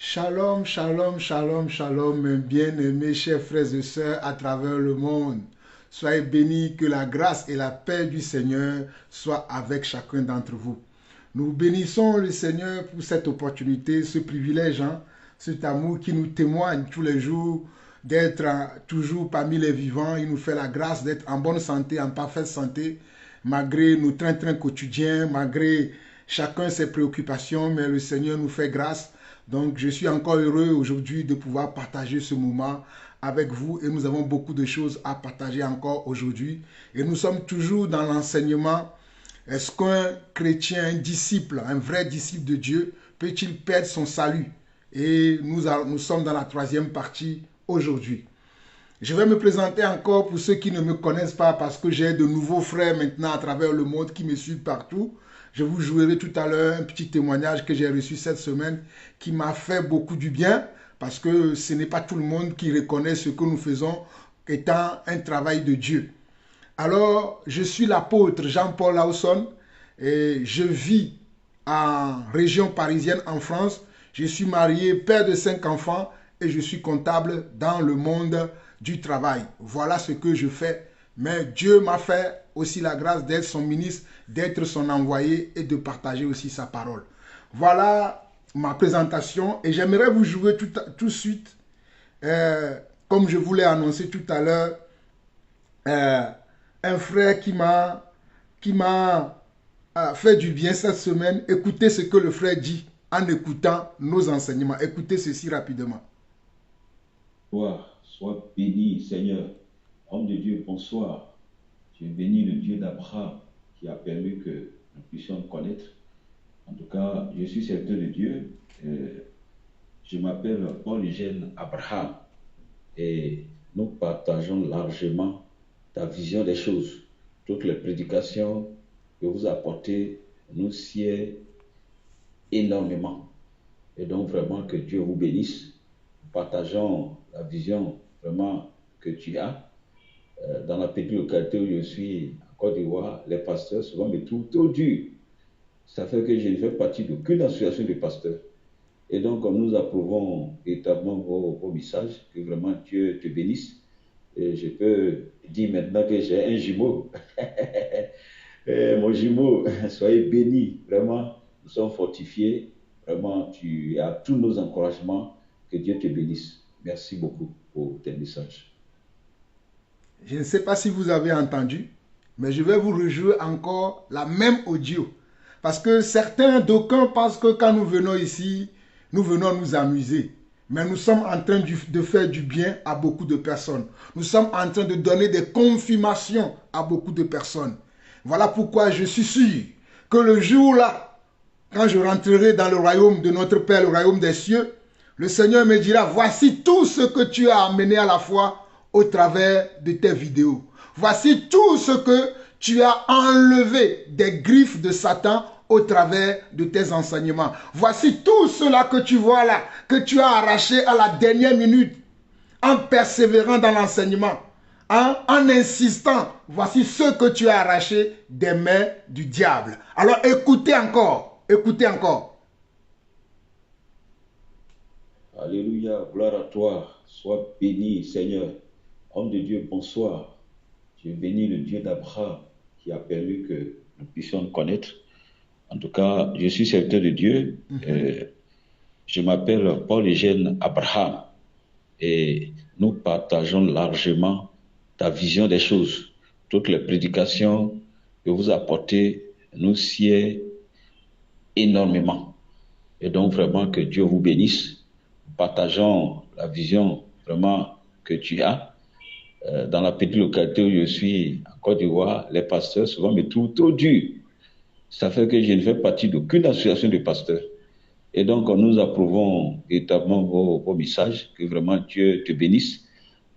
Shalom, shalom, shalom, shalom, mes bien-aimés chers frères et sœurs à travers le monde. Soyez bénis, que la grâce et la paix du Seigneur soient avec chacun d'entre vous. Nous bénissons le Seigneur pour cette opportunité, ce privilège, cet amour qui nous témoigne tous les jours d'être toujours parmi les vivants. Il nous fait la grâce d'être en bonne santé, en parfaite santé, malgré nos train-train quotidiens, malgré chacun ses préoccupations, mais le Seigneur nous fait grâce. Donc, je suis encore heureux aujourd'hui de pouvoir partager ce moment avec vous et nous avons beaucoup de choses à partager encore aujourd'hui. Et nous sommes toujours dans l'enseignement. Est-ce qu'un chrétien, un disciple, un vrai disciple de Dieu, peut-il perdre son salut? Et nous sommes dans la troisième partie aujourd'hui. Je vais me présenter encore pour ceux qui ne me connaissent pas parce que j'ai de nouveaux frères maintenant à travers le monde qui me suivent partout. Je vous jouerai tout à l'heure un petit témoignage que j'ai reçu cette semaine qui m'a fait beaucoup du bien parce que ce n'est pas tout le monde qui reconnaît ce que nous faisons étant un travail de Dieu. Alors, je suis l'apôtre Jean-Paul Lawson et je vis en région parisienne en France. Je suis marié, père de 5 enfants et je suis comptable dans le monde du travail. Voilà ce que je fais. Mais Dieu m'a fait aussi la grâce d'être son ministre, d'être son envoyé et de partager aussi sa parole. Voilà ma présentation et j'aimerais vous jouer tout de suite, comme je vous l'ai annoncé tout à l'heure, un frère qui m'a fait du bien cette semaine. Écoutez ce que le frère dit en écoutant nos enseignements. Écoutez ceci rapidement. Sois béni, Seigneur. Homme de Dieu, bonsoir. Tu es béni, le Dieu d'Abraham, qui a permis que nous puissions le connaître. En tout cas, je suis serviteur de Dieu. Je m'appelle Paul-Eugène Abraham et nous partageons largement ta vision des choses. Toutes les prédications que vous apportez nous sied énormément. Et donc vraiment que Dieu vous bénisse. Nous partageons la vision vraiment que tu as. Dans la petite localité où je suis, en Côte d'Ivoire, les pasteurs souvent me trouvent trop dur. Ça fait que je ne fais partie d'aucune association de pasteurs. Et donc, nous approuvons véritablement vos messages, que vraiment Dieu te bénisse. Et je peux dire maintenant que j'ai un jumeau. Mon jumeau, soyez bénis. Vraiment, nous sommes fortifiés. Vraiment, tu as tous nos encouragements. Que Dieu te bénisse. Merci beaucoup pour tes messages. Je ne sais pas si vous avez entendu, mais je vais vous rejouer encore la même audio. Parce que certains, d'aucuns pensent que quand nous venons ici, nous venons nous amuser. Mais nous sommes en train de faire du bien à beaucoup de personnes. Nous sommes en train de donner des confirmations à beaucoup de personnes. Voilà pourquoi je suis sûr que le jour-là, quand je rentrerai dans le royaume de notre Père, le royaume des cieux, le Seigneur me dira, voici tout ce que tu as amené à la foi au travers de tes vidéos. Voici tout ce que tu as enlevé des griffes de Satan au travers de tes enseignements. Voici tout cela que tu vois là, que tu as arraché à la dernière minute en persévérant dans l'enseignement, en insistant. Voici ce que tu as arraché des mains du diable. Alors écoutez encore, écoutez encore. Alléluia, gloire à toi. Sois béni, Seigneur. Homme de Dieu, bonsoir. Tu es béni, le Dieu d'Abraham, qui a permis que nous puissions le connaître. En tout cas, je suis serviteur de Dieu. Je m'appelle Paul-Eugène Abraham et nous partageons largement ta vision des choses. Toutes les prédications que vous apportez nous sied énormément. Et donc vraiment que Dieu vous bénisse. Nous partageons la vision vraiment que tu as. Dans la petite localité où je suis, en Côte d'Ivoire, les pasteurs souvent me trouvent trop dur. Ça fait que je ne fais partie d'aucune association de pasteurs. Et donc, nous approuvons véritablement vos messages, que vraiment Dieu te bénisse.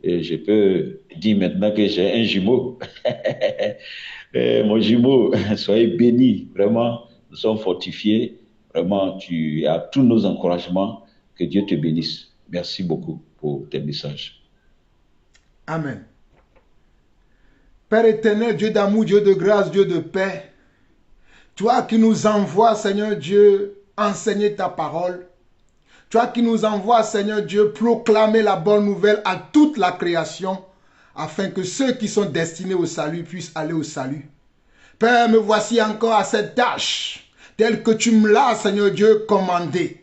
Et je peux dire maintenant que j'ai un jumeau. Mon jumeau, soyez bénis. Vraiment, nous sommes fortifiés. Vraiment, tu as tous nos encouragements. Que Dieu te bénisse. Merci beaucoup pour tes messages. Amen. Père éternel, Dieu d'amour, Dieu de grâce, Dieu de paix, toi qui nous envoies, Seigneur Dieu, enseigner ta parole, Toi qui nous envoies, Seigneur Dieu, proclamer la bonne nouvelle à toute la création, afin que ceux qui sont destinés au salut puissent aller au salut. Père, me voici encore à cette tâche, telle que tu me l'as, Seigneur Dieu, commandée.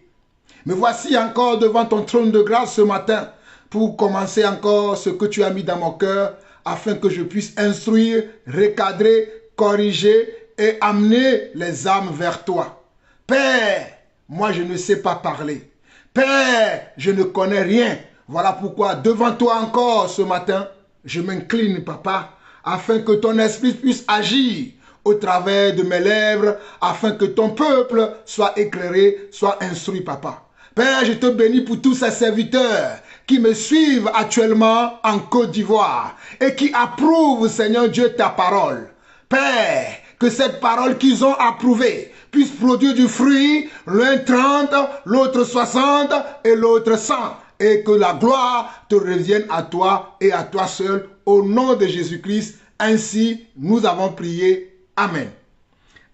Me voici encore devant ton trône de grâce ce matin, pour commencer encore ce que tu as mis dans mon cœur, afin que je puisse instruire, recadrer, corriger et amener les âmes vers toi. Père, moi je ne sais pas parler. Père, je ne connais rien. Voilà pourquoi devant toi encore ce matin, je m'incline, papa, afin que ton esprit puisse agir au travers de mes lèvres, afin que ton peuple soit éclairé, soit instruit, papa. Père, je te bénis pour tous ces serviteurs qui me suivent actuellement en Côte d'Ivoire et qui approuvent, Seigneur Dieu, ta parole. Père, que cette parole qu'ils ont approuvée puisse produire du fruit, l'un 30, l'autre 60 et l'autre 100. Et que la gloire te revienne à toi et à toi seul, au nom de Jésus-Christ. Ainsi, nous avons prié. Amen.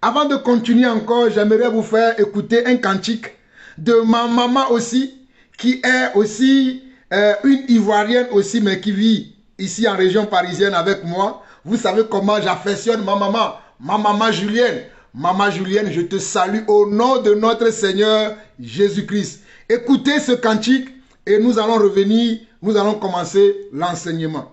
Avant de continuer encore, j'aimerais vous faire écouter un cantique de ma maman aussi, qui est aussi une Ivoirienne aussi, mais qui vit ici en région parisienne avec moi. Vous savez comment j'affectionne ma maman Julienne. Maman Julienne, je te salue au nom de notre Seigneur Jésus-Christ. Écoutez ce cantique et nous allons revenir, nous allons commencer l'enseignement.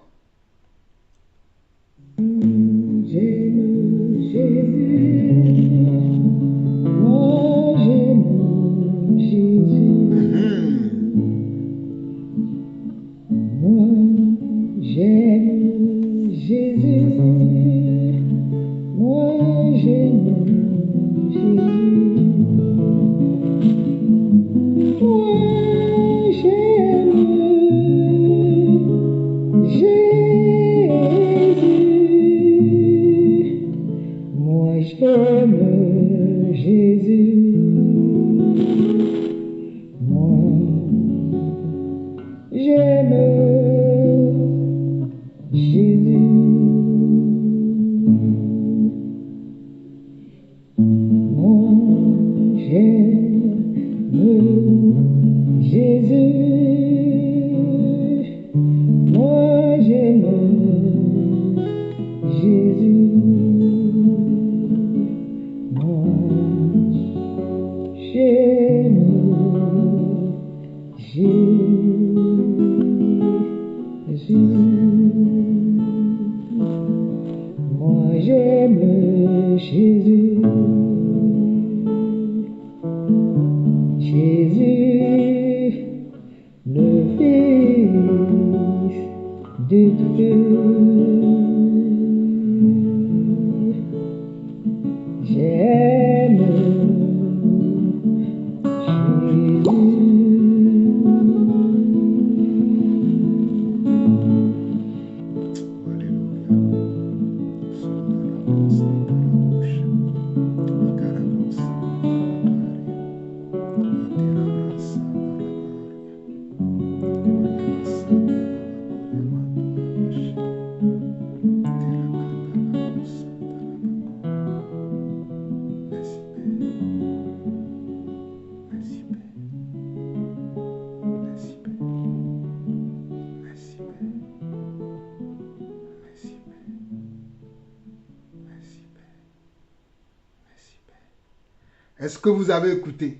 Est-ce que vous avez écouté?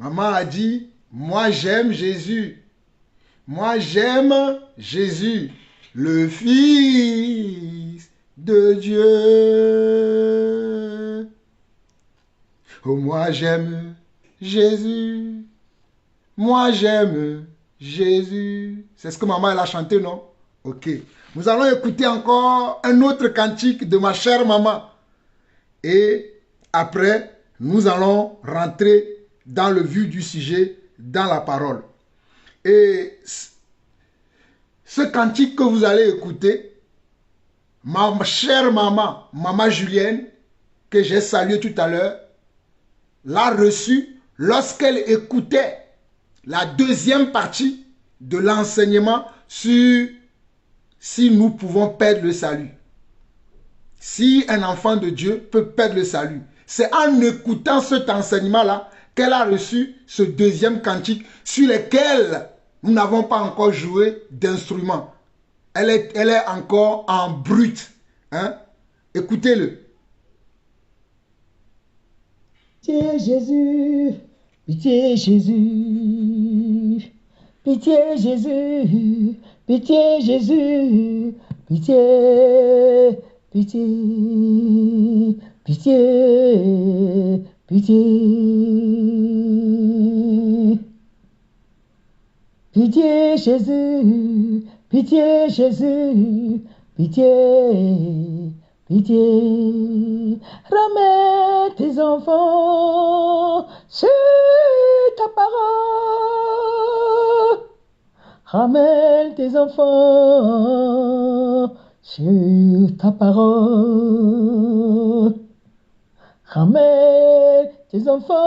Maman a dit, moi j'aime Jésus. Moi j'aime Jésus, le Fils de Dieu. Oh, moi j'aime Jésus. Moi j'aime Jésus. C'est ce que maman elle a chanté, non? Ok. Nous allons écouter encore un autre cantique de ma chère maman. Et après, nous allons rentrer dans le vif du sujet, dans la parole. Et ce cantique que vous allez écouter, ma chère maman, maman Julienne, que j'ai saluée tout à l'heure, l'a reçu lorsqu'elle écoutait la deuxième partie de l'enseignement sur si nous pouvons perdre le salut. Si un enfant de Dieu peut perdre le salut. C'est en écoutant cet enseignement-là qu'elle a reçu ce deuxième cantique sur lequel nous n'avons pas encore joué d'instrument. Elle est encore en brut. Hein? Écoutez-le. Pitié Jésus, pitié Jésus, pitié Jésus, pitié Jésus, pitié, pitié, pitié, pitié. Pitié Jésus, pitié Jésus, pitié, pitié. Ramène tes enfants sur ta parole. Ramène tes enfants sur ta parole. Ramène tes enfants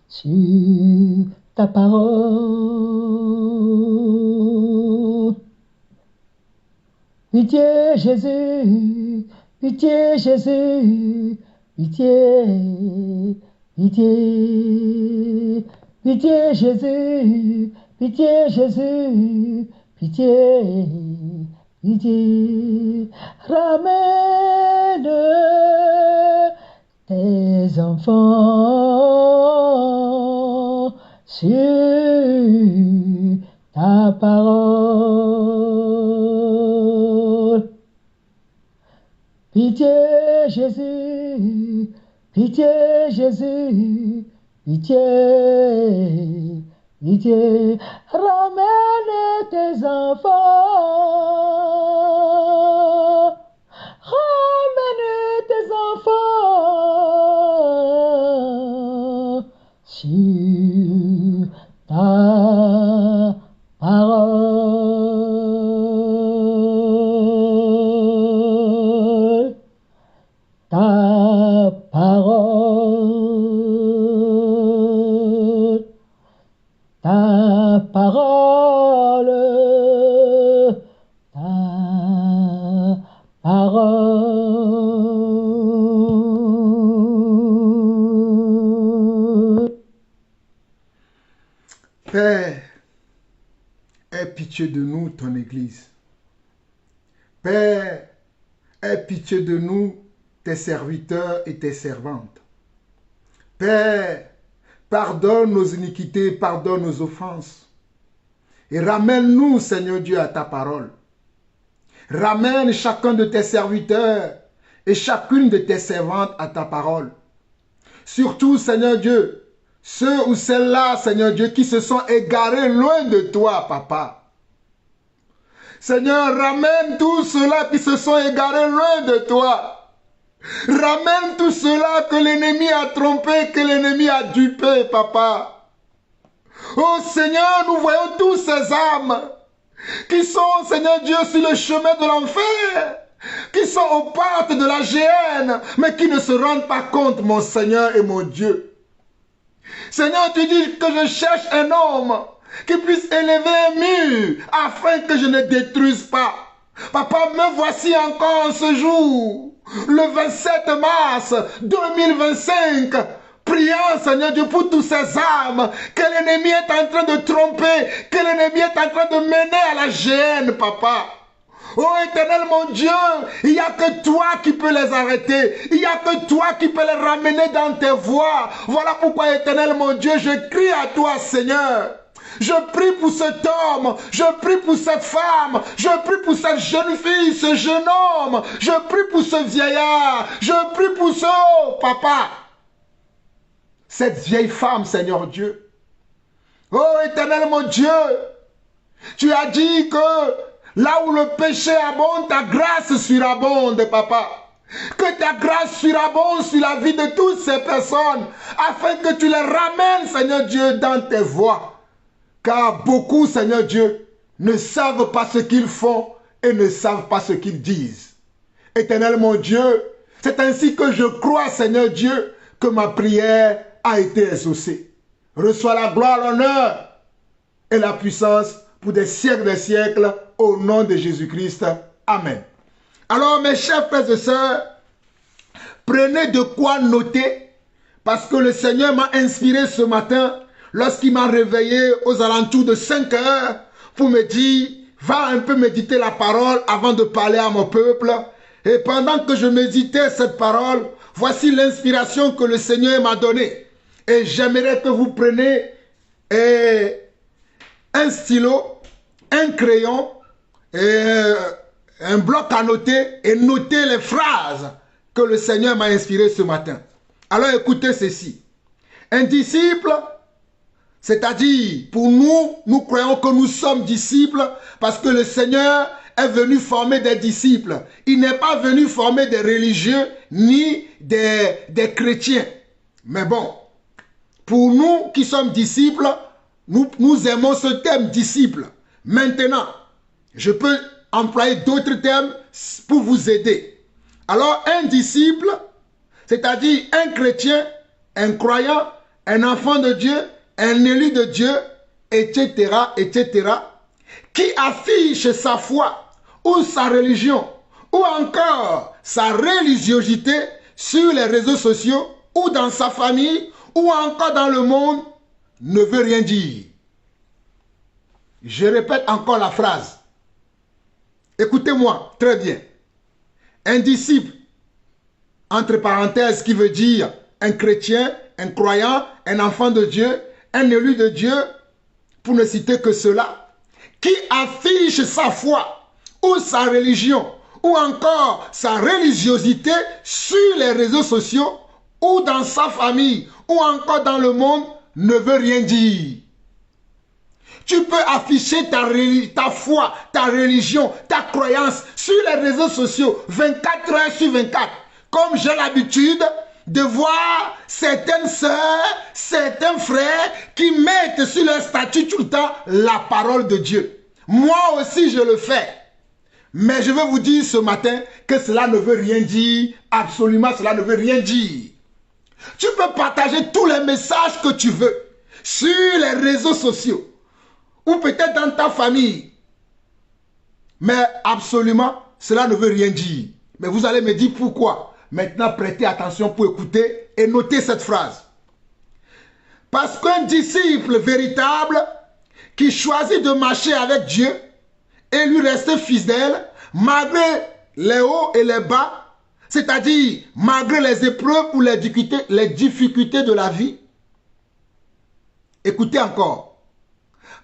sur ta parole. Pitié Jésus, pitié Jésus, pitié, pitié, pitié Jésus, pitié Jésus, pitié, pitié. Ramène tes enfants sur ta parole. Pitié Jésus, pitié Jésus, pitié, pitié. Ramène tes enfants, ramène tes enfants sur ta parole, ta parole, ta parole, ta parole. Père, aie pitié de nous, ton Église. Père, aie pitié de nous, tes serviteurs et tes servantes. Père, pardonne nos iniquités, pardonne nos offenses. Et ramène-nous, Seigneur Dieu, à ta parole. Ramène chacun de tes serviteurs et chacune de tes servantes à ta parole. Surtout, Seigneur Dieu, ceux ou celles-là, Seigneur Dieu, qui se sont égarés loin de toi, Papa. Seigneur, ramène tous ceux-là qui se sont égarés loin de toi. Ramène tous ceux-là que l'ennemi a trompés, que l'ennemi a dupés, Papa. Oh Seigneur, nous voyons tous ces âmes qui sont, Seigneur Dieu, sur le chemin de l'enfer, qui sont aux portes de la géhenne, mais qui ne se rendent pas compte, mon Seigneur et mon Dieu. Seigneur, tu dis que je cherche un homme qui puisse élever un mur afin que je ne détruise pas. Papa, me voici encore ce jour, le 27 mars 2025, priant, Seigneur Dieu, pour tous ces âmes que l'ennemi est en train de tromper, que l'ennemi est en train de mener à la géhenne, Papa. Oh Éternel mon Dieu, il n'y a que toi qui peux les arrêter. Il n'y a que toi qui peux les ramener dans tes voies. Voilà pourquoi Éternel mon Dieu, je crie à toi Seigneur. Je prie pour cet homme, je prie pour cette femme, je prie pour cette jeune fille, ce jeune homme, je prie pour ce vieillard, je prie pour ce papa. Cette vieille femme, Seigneur Dieu. Oh Éternel mon Dieu, tu as dit que là où le péché abonde, ta grâce surabonde, Papa. Que ta grâce surabonde sur la vie de toutes ces personnes, afin que tu les ramènes, Seigneur Dieu, dans tes voies. Car beaucoup, Seigneur Dieu, ne savent pas ce qu'ils font et ne savent pas ce qu'ils disent. Éternel mon Dieu, c'est ainsi que je crois, Seigneur Dieu, que ma prière a été exaucée. Reçois la gloire, l'honneur et la puissance pour des siècles, au nom de Jésus-Christ. Amen. Alors, mes chers frères et sœurs, prenez de quoi noter Parce que le Seigneur m'a inspiré ce matin, lorsqu'il m'a réveillé aux alentours de 5 heures, pour me dire, va un peu méditer la parole avant de parler à mon peuple. Et pendant que je méditais cette parole, voici l'inspiration que le Seigneur m'a donnée. Et j'aimerais que vous preniez un stylo, un crayon, et un bloc à noter et noter les phrases que le Seigneur m'a inspirées ce matin. Alors écoutez ceci. Un disciple, c'est-à-dire pour nous, nous croyons que nous sommes disciples parce que le Seigneur est venu former des disciples. Il n'est pas venu former des religieux ni des chrétiens. Mais bon, pour nous qui sommes disciples, nous aimons ce terme disciple. Maintenant, je peux employer d'autres termes pour vous aider. Alors, un disciple, c'est-à-dire un chrétien, un croyant, un enfant de Dieu, un élu de Dieu, etc., etc., qui affiche sa foi ou sa religion ou encore sa religiosité sur les réseaux sociaux ou dans sa famille ou encore dans le monde, ne veut rien dire. Je répète encore la phrase. Écoutez-moi très bien. Un disciple, entre parenthèses, qui veut dire un chrétien, un croyant, un enfant de Dieu, un élu de Dieu, pour ne citer que cela, qui affiche sa foi ou sa religion ou encore sa religiosité sur les réseaux sociaux ou dans sa famille ou encore dans le monde, ne veut rien dire. Tu peux afficher ta foi, ta religion, ta croyance sur les réseaux sociaux 24 heures sur 24. Comme j'ai l'habitude de voir certaines sœurs, certains frères qui mettent sur leur statut tout le temps la parole de Dieu. Moi aussi je le fais. Mais je veux vous dire ce matin que cela ne veut rien dire. Absolument, cela ne veut rien dire. Tu peux partager tous les messages que tu veux sur les réseaux sociaux ou peut-être dans ta famille. Mais absolument, cela ne veut rien dire. Mais vous allez me dire pourquoi. Maintenant, prêtez attention pour écouter et noter cette phrase. Parce qu'un disciple véritable qui choisit de marcher avec Dieu et lui rester fidèle, malgré les hauts et les bas, c'est-à-dire malgré les épreuves ou les difficultés de la vie. Écoutez encore.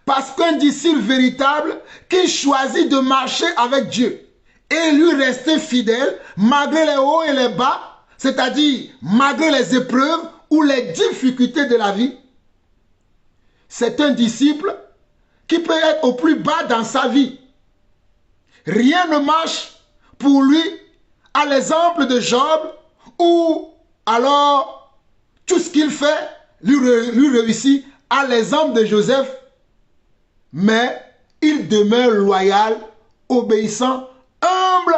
Parce qu'un disciple véritable qui choisit de marcher avec Dieu et lui rester fidèle malgré les hauts et les bas, c'est-à-dire malgré les épreuves ou les difficultés de la vie, c'est un disciple qui peut être au plus bas dans sa vie. Rien ne marche pour lui, à l'exemple de Job, ou alors tout ce qu'il fait lui réussit, à l'exemple de Joseph. Mais il demeure loyal, obéissant, humble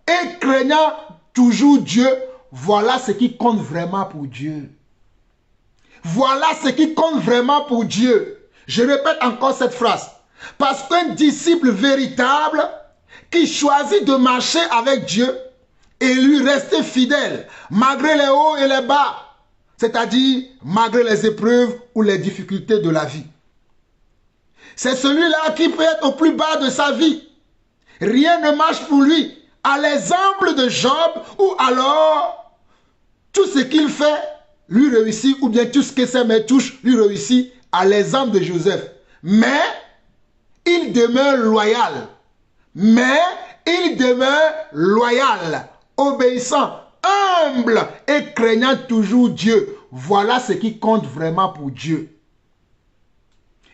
et craignant toujours Dieu. Voilà ce qui compte vraiment pour Dieu. Voilà ce qui compte vraiment pour Dieu. Je répète encore cette phrase. Parce qu'un disciple véritable qui choisit de marcher avec Dieu et lui rester fidèle malgré les hauts et les bas, c'est-à-dire malgré les épreuves ou les difficultés de la vie. C'est celui-là qui peut être au plus bas de sa vie. Rien ne marche pour lui. À l'exemple de Job, ou alors tout ce qu'il fait lui réussit, ou bien tout ce que ses mains touchent lui réussit, à l'exemple de Joseph. Mais il demeure loyal. Mais il demeure loyal, obéissant, humble et craignant toujours Dieu. Voilà ce qui compte vraiment pour Dieu.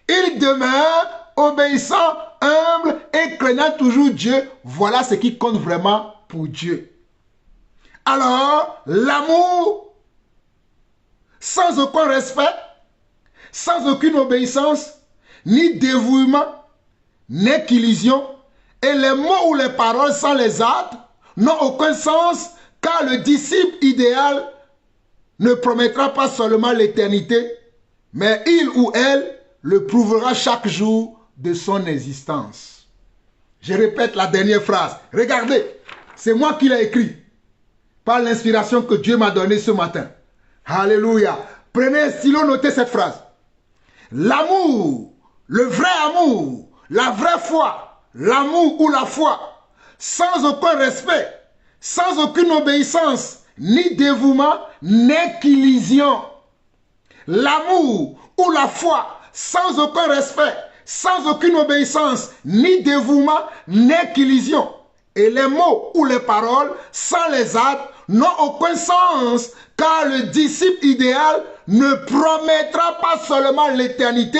Il demeure obéissant, humble et craignant toujours Dieu. Voilà ce qui compte vraiment pour Dieu. Alors, l'amour, sans aucun respect, sans aucune obéissance, ni dévouement, ni illusion, et les mots ou les paroles sans les actes n'ont aucun sens, car le disciple idéal ne promettra pas seulement l'éternité, mais il ou elle le prouvera chaque jour de son existence. Je répète la dernière phrase. Regardez, c'est moi qui l'ai écrit par l'inspiration que Dieu m'a donnée ce matin. Alléluia. Prenez un stylo, notez cette phrase. L'amour, le vrai amour, la vraie foi, l'amour ou la foi, sans aucun respect, sans aucune obéissance, ni dévouement, n'est qu'illusion. L'amour ou la foi, sans aucun respect, sans aucune obéissance, ni dévouement, n'est qu'illusion. Et les mots ou les paroles, sans les actes, n'ont aucun sens, car le disciple idéal ne promettra pas seulement l'éternité,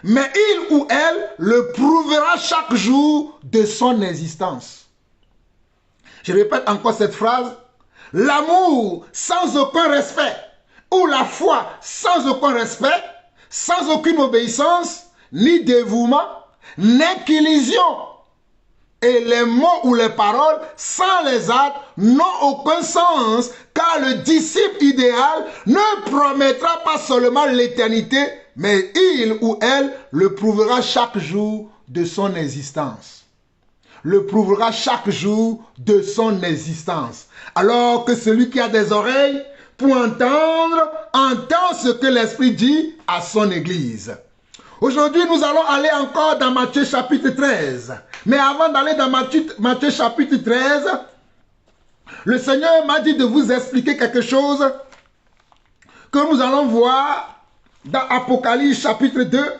mais il ou elle le prouvera chaque jour de son existence. Je répète encore cette phrase. L'amour sans aucun respect, ou la foi sans aucun respect, sans aucune obéissance, ni dévouement, n'est qu'illusion. Et les mots ou les paroles sans les actes n'ont aucun sens, car le disciple idéal ne promettra pas seulement l'éternité, mais il ou elle le prouvera chaque jour de son existence. Le prouvera chaque jour de son existence. Alors que celui qui a des oreilles pour entendre, entend ce que l'Esprit dit à son Église. Aujourd'hui, nous allons aller encore dans Matthieu chapitre 13. Mais avant d'aller dans Matthieu chapitre 13, le Seigneur m'a dit de vous expliquer quelque chose que nous allons voir dans Apocalypse chapitre 2.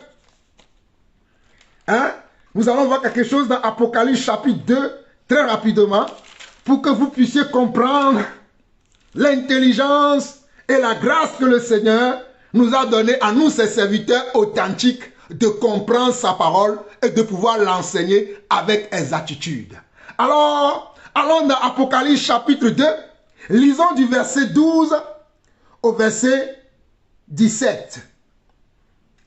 Nous allons voir quelque chose dans Apocalypse chapitre 2, très rapidement, pour que vous puissiez comprendre l'intelligence et la grâce que le Seigneur nous a donné à nous, ses serviteurs authentiques, de comprendre sa parole et de pouvoir l'enseigner avec exactitude. Alors, allons dans Apocalypse chapitre 2, lisons du verset 12 au verset 17.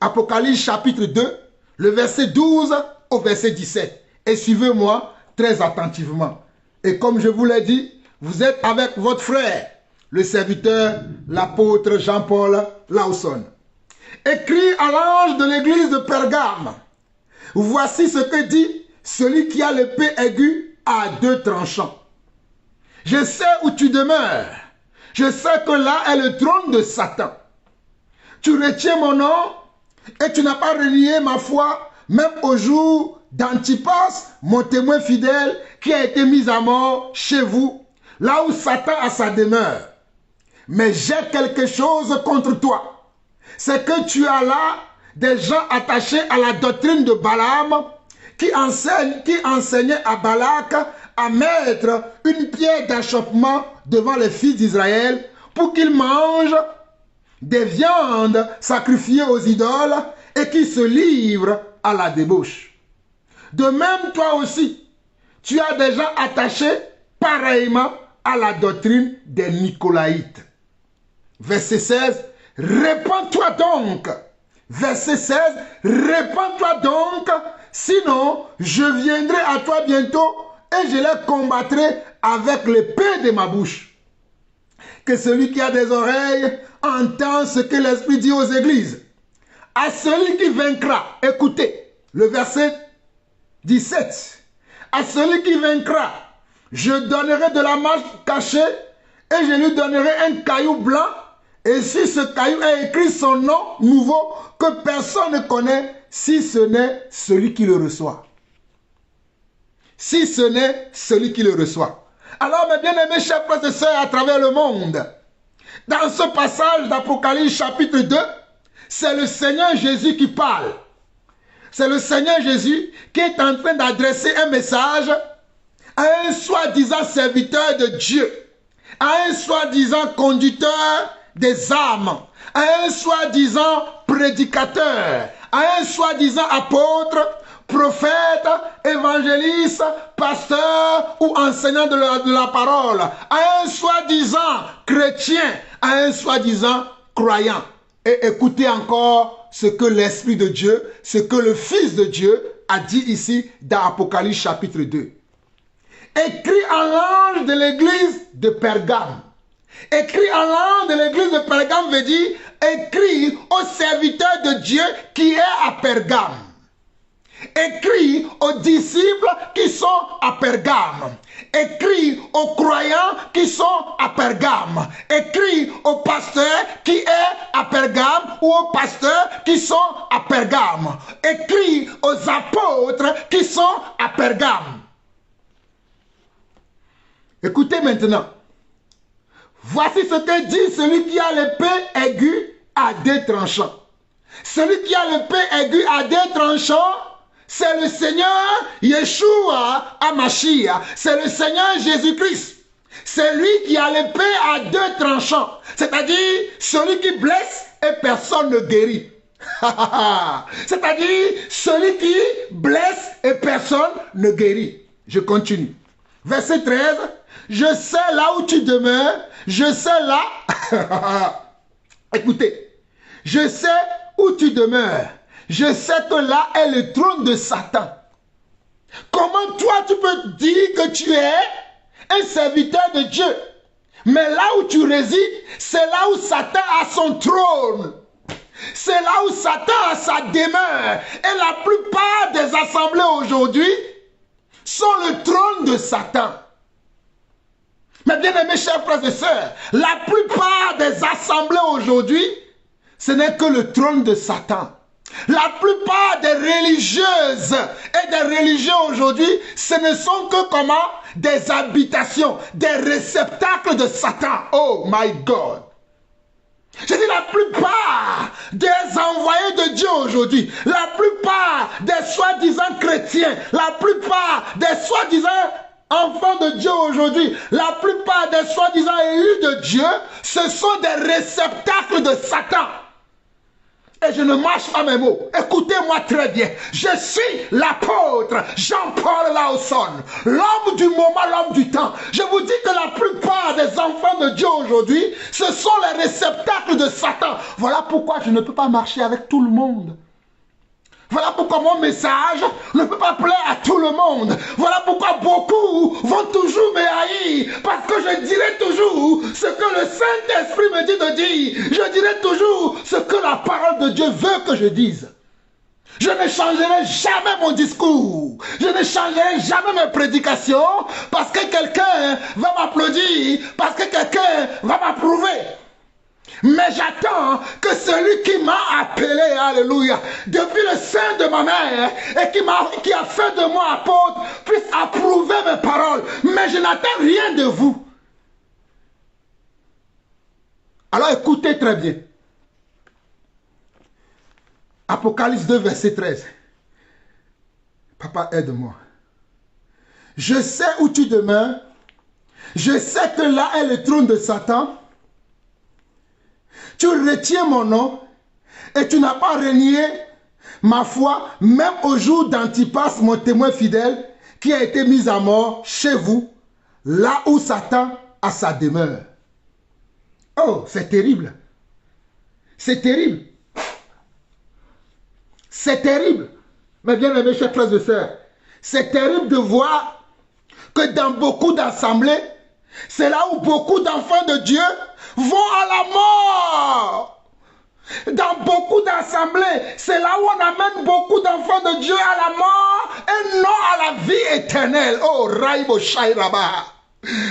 Apocalypse chapitre 2, le verset 12 au verset 17. Et suivez-moi très attentivement. Et comme je vous l'ai dit, vous êtes avec votre frère, le serviteur, l'apôtre Jean-Paul Lawson. Écrit à l'ange de l'église de Pergame. Voici ce que dit celui qui a l'épée aiguë à deux tranchants. Je sais où tu demeures. Je sais que là est le trône de Satan. Tu retiens mon nom et tu n'as pas renié ma foi, même au jour d'Antipas, mon témoin fidèle, qui a été mis à mort chez vous, là où Satan a sa demeure. Mais j'ai quelque chose contre toi. C'est que tu as là des gens attachés à la doctrine de Balaam qui enseignait à Balak à mettre une pierre d'achoppement devant les fils d'Israël pour qu'ils mangent des viandes sacrifiées aux idoles et qui se livrent à la débauche. De même, toi aussi, tu as des gens attachés pareillement à la doctrine des Nicolaïtes. Verset 16. Répands-toi donc. Verset 16. Répands-toi donc, sinon je viendrai à toi bientôt et je les combattrai avec l'épée de ma bouche. Que celui qui a des oreilles entend ce que l'Esprit dit aux églises. À celui qui vaincra, écoutez le verset 17. À celui qui vaincra, je donnerai de la marche cachée et je lui donnerai un caillou blanc. Et si ce caillou est écrit son nom nouveau que personne ne connaît, si ce n'est celui qui le reçoit. Si ce n'est celui qui le reçoit. Alors, mes bien-aimés chers frères et sœurs à travers le monde, dans ce passage d'Apocalypse chapitre 2, c'est le Seigneur Jésus qui parle. C'est le Seigneur Jésus qui est en train d'adresser un message à un soi-disant serviteur de Dieu, à un soi-disant conducteur des âmes, à un soi-disant prédicateur, à un soi-disant apôtre, prophète, évangéliste, pasteur ou enseignant de la parole, à un soi-disant chrétien, à un soi-disant croyant. Et écoutez encore ce que l'Esprit de Dieu, ce que le Fils de Dieu a dit ici dans Apocalypse chapitre 2. Écrit à l'ange de l'église de Pergame. Écrit à l'ange de l'église de Pergame veut dire écrit au serviteur de Dieu qui est à Pergame. Écrit aux disciples qui sont à Pergame. Écrit aux croyants qui sont à Pergame. Écrit au pasteur qui est à Pergame ou aux pasteurs qui sont à Pergame. Écrit aux apôtres qui sont à Pergame. Écoutez maintenant. Voici ce que dit celui qui a l'épée aiguë à deux tranchants. Celui qui a l'épée aiguë à deux tranchants, c'est le Seigneur Yeshua HaMashiach. C'est le Seigneur Jésus-Christ. C'est lui qui a l'épée à deux tranchants. C'est-à-dire celui qui blesse et personne ne guérit. C'est-à-dire celui qui blesse et personne ne guérit. Je continue. Verset 13. Je sais là où tu demeures. Je sais là. Écoutez. Je sais où tu demeures. Je sais que là est le trône de Satan. Comment toi tu peux dire que tu es un serviteur de Dieu? Mais là où tu résides, c'est là où Satan a son trône. C'est là où Satan a sa demeure. Et la plupart des assemblées aujourd'hui sont le trône de Satan. Mais bien aimés chers frères et sœurs, la plupart des assemblées aujourd'hui, ce n'est que le trône de Satan. La plupart des religieuses et des religieux aujourd'hui, ce ne sont que comment? Des habitations, des réceptacles de Satan. Oh my God! Je dis la plupart des envoyés de Dieu aujourd'hui, la plupart des soi-disant chrétiens, la plupart des soi-disant enfants de Dieu aujourd'hui, la plupart des soi-disant élus de Dieu, ce sont des réceptacles de Satan. Et je ne mâche pas mes mots. Écoutez-moi très bien. Je suis l'apôtre Jean-Paul Lawson, l'homme du moment, l'homme du temps. Je vous dis que la plupart des enfants de Dieu aujourd'hui, ce sont les réceptacles de Satan. Voilà pourquoi je ne peux pas marcher avec tout le monde. Voilà pourquoi mon message ne peut pas plaire à tout le monde. Voilà pourquoi beaucoup vont toujours me haïr. Parce que je dirai toujours ce que le Saint-Esprit me dit de dire. Je dirai toujours ce que la parole de Dieu veut que je dise. Je ne changerai jamais mon discours. Je ne changerai jamais mes prédications parce que quelqu'un va m'applaudir, parce que quelqu'un va m'approuver. Mais j'attends que celui qui m'a appelé, alléluia, depuis le sein de ma mère et qui a fait de moi apôtre, puisse approuver mes paroles. Mais je n'attends rien de vous. Alors écoutez très bien. Apocalypse 2, verset 13. Papa, aide-moi. Je sais où tu demeures. Je sais que là est le trône de Satan. Tu retiens mon nom et tu n'as pas renié ma foi, même au jour d'Antipas, mon témoin fidèle, qui a été mis à mort chez vous, là où Satan a sa demeure. Oh, c'est terrible. C'est terrible. C'est terrible. Mais bien aimés chers frères et sœurs, c'est terrible de voir que dans beaucoup d'assemblées, c'est là où beaucoup d'enfants de Dieu vont à la mort. Dans beaucoup d'assemblées, c'est là où on amène beaucoup d'enfants de Dieu à la mort et non à la vie éternelle. Oh, Raïbo Shairaba.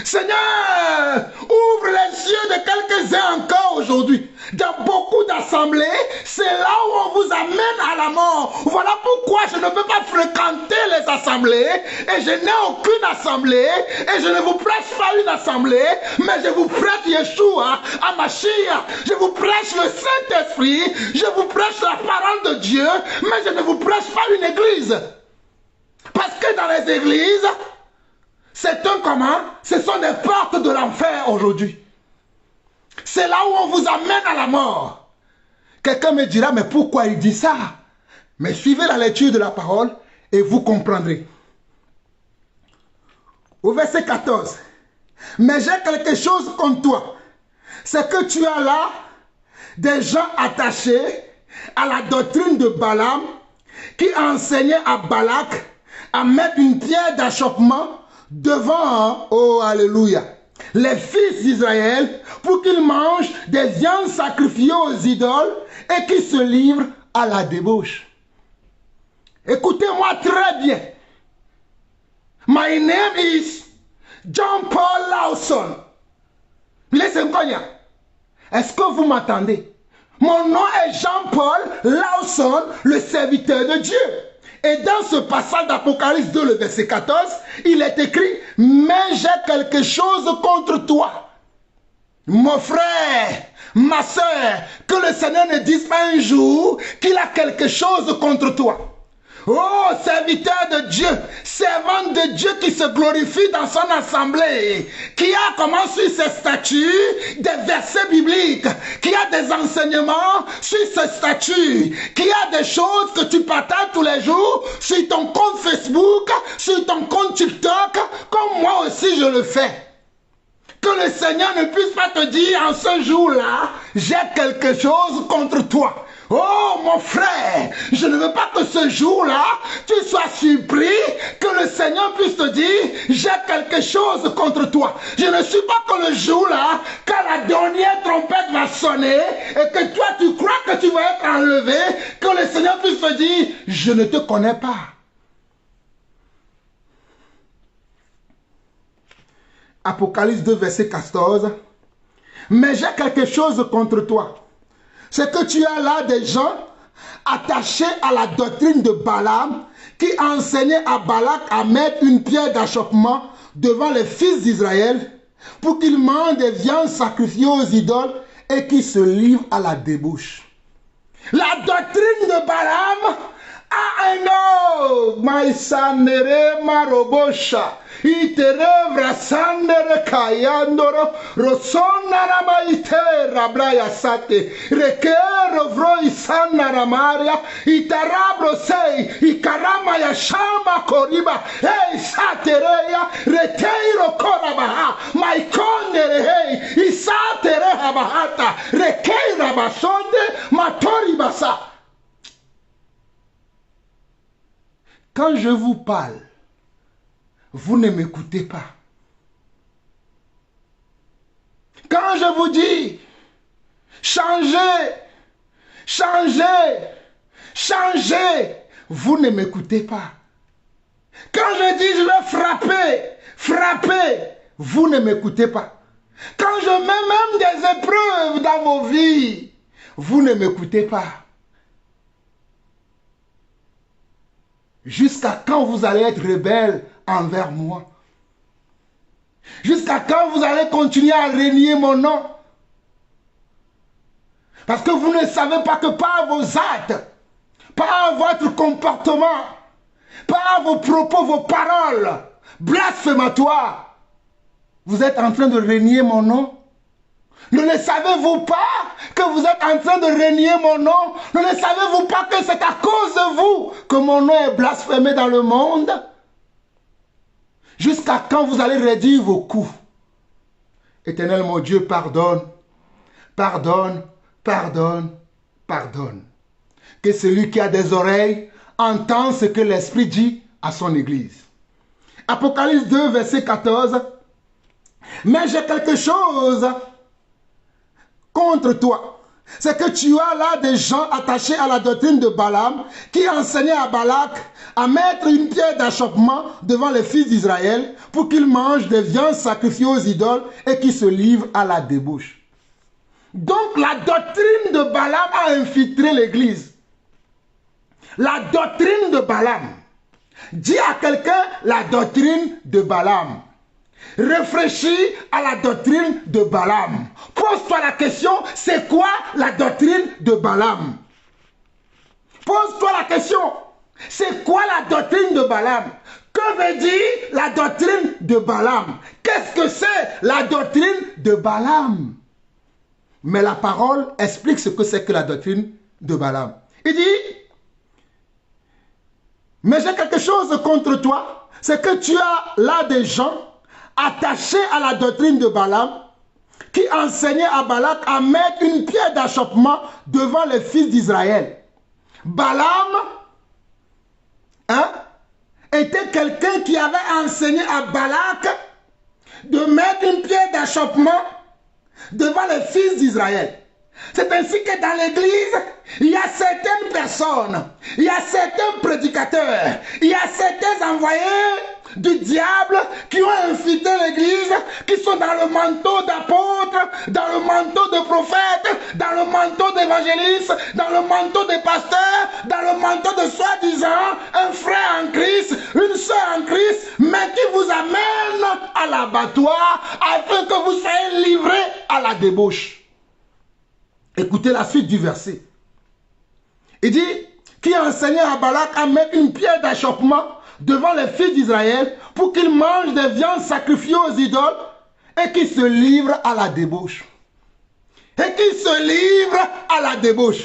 Seigneur, ouvre les yeux de quelques-uns encore aujourd'hui. Dans beaucoup d'assemblées, c'est là où on vous amène à la mort. Voilà pourquoi je ne peux pas fréquenter les assemblées et je n'ai aucune assemblée et je ne vous prêche pas une assemblée, mais je vous prêche Yeshua HaMashiach. Je vous prêche le Saint-Esprit, je vous prêche la parole de Dieu, mais je ne vous prêche pas une église. Parce que dans les églises, c'est un comment? Ce sont des portes de l'enfer aujourd'hui. C'est là où on vous amène à la mort. Quelqu'un me dira, mais pourquoi il dit ça? Mais suivez la lecture de la parole et vous comprendrez. Au verset 14. Mais j'ai quelque chose contre toi. C'est que tu as là des gens attachés à la doctrine de Balaam qui enseignait à Balak à mettre une pierre d'achoppement devant, oh alléluia, les fils d'Israël pour qu'ils mangent des viandes sacrifiées aux idoles et qu'ils se livrent à la débauche. Écoutez-moi très bien. My name is John Paul Lawson. Est-ce que vous m'entendez? Mon nom est Jean-Paul Lawson, le serviteur de Dieu. Et dans ce passage d'Apocalypse 2, le verset 14, il est écrit, mais j'ai quelque chose contre toi. Mon frère, ma soeur, que le Seigneur ne dise pas un jour qu'il a quelque chose contre toi. Oh, serviteur de Dieu, servant de Dieu qui se glorifie dans son assemblée, qui a comment sur ses statuts des versets bibliques, qui a des enseignements sur ses statuts, qui a des choses que tu partages tous les jours sur ton compte Facebook, sur ton compte TikTok, comme moi aussi je le fais. Que le Seigneur ne puisse pas te dire en ce jour-là, j'ai quelque chose contre toi. Oh mon frère, je ne veux pas que ce jour-là, tu sois surpris, que le Seigneur puisse te dire, j'ai quelque chose contre toi. Je ne suis pas que le jour-là, quand la dernière trompette va sonner, et que toi tu crois que tu vas être enlevé, que le Seigneur puisse te dire, je ne te connais pas. Apocalypse 2, verset 14. Mais j'ai quelque chose contre toi. C'est que tu as là des gens attachés à la doctrine de Balaam qui enseignaient à Balak à mettre une pierre d'achoppement devant les fils d'Israël pour qu'ils mangent des viandes sacrifiées aux idoles et qu'ils se livrent à la débauche. La doctrine de Balaam a un homme, Maïsanere Marobosha. Iterevra sandere kayandoro rosonara maitera braya sate rekero vroi sanara maria itarabro sei ikarama ya shamba koriba hey satereya reteiro korabaha maikondere hey isatere habahata rekeira basonde matori basa. Quand je vous parle, vous ne m'écoutez pas. Quand je vous dis, changez, changez, changez, vous ne m'écoutez pas. Quand je dis, je vais frapper, frapper, vous ne m'écoutez pas. Quand je mets même des épreuves dans vos vies, vous ne m'écoutez pas. Jusqu'à quand vous allez être rebelle envers moi? Jusqu'à quand vous allez continuer à renier mon nom? Parce que vous ne savez pas que par vos actes, par votre comportement, par vos propos, vos paroles blasphématoires, vous êtes en train de renier mon nom? Ne le savez-vous pas que vous êtes en train de renier mon nom? Ne le savez-vous pas que c'est à cause de vous que mon nom est blasphémé dans le monde? Jusqu'à quand vous allez réduire vos coups? Éternel mon Dieu, pardonne, pardonne, pardonne, pardonne. Que celui qui a des oreilles entende ce que l'Esprit dit à son Église. Apocalypse 2, verset 14. Mais j'ai quelque chose contre toi. C'est que tu as là des gens attachés à la doctrine de Balaam qui enseignaient à Balak à mettre une pierre d'achoppement devant les fils d'Israël pour qu'ils mangent des viandes sacrifiées aux idoles et qu'ils se livrent à la débauche. Donc la doctrine de Balaam a infiltré l'église. La doctrine de Balaam. Dis à quelqu'un la doctrine de Balaam. Réfléchis à la doctrine de Balaam. Pose-toi la question, c'est quoi la doctrine de Balaam? Pose-toi la question, c'est quoi la doctrine de Balaam? Que veut dire la doctrine de Balaam? Qu'est-ce que c'est la doctrine de Balaam? Mais la parole explique ce que c'est que la doctrine de Balaam. Il dit, mais j'ai quelque chose contre toi, c'est que tu as là des gens attachés à la doctrine de Balaam, qui enseignait à Balak à mettre une pierre d'achoppement devant les fils d'Israël. Balaam était quelqu'un qui avait enseigné à Balak de mettre une pierre d'achoppement devant les fils d'Israël. C'est ainsi que dans l'église, il y a certaines personnes, il y a certains prédicateurs, il y a certains envoyés du diable qui ont infiltré l'église, qui sont dans le manteau d'apôtre, dans le manteau de prophète, dans le manteau d'évangéliste, dans le manteau de pasteur, dans le manteau de soi-disant un frère en Christ, une sœur en Christ, mais qui vous amène à l'abattoir afin que vous soyez livrés à la débauche. Écoutez la suite du verset. Il dit, qui enseignait à Balak à mettre une pierre d'achoppement devant les fils d'Israël pour qu'ils mangent des viandes sacrifiées aux idoles et qu'ils se livrent à la débauche. Et qu'ils se livrent à la débauche.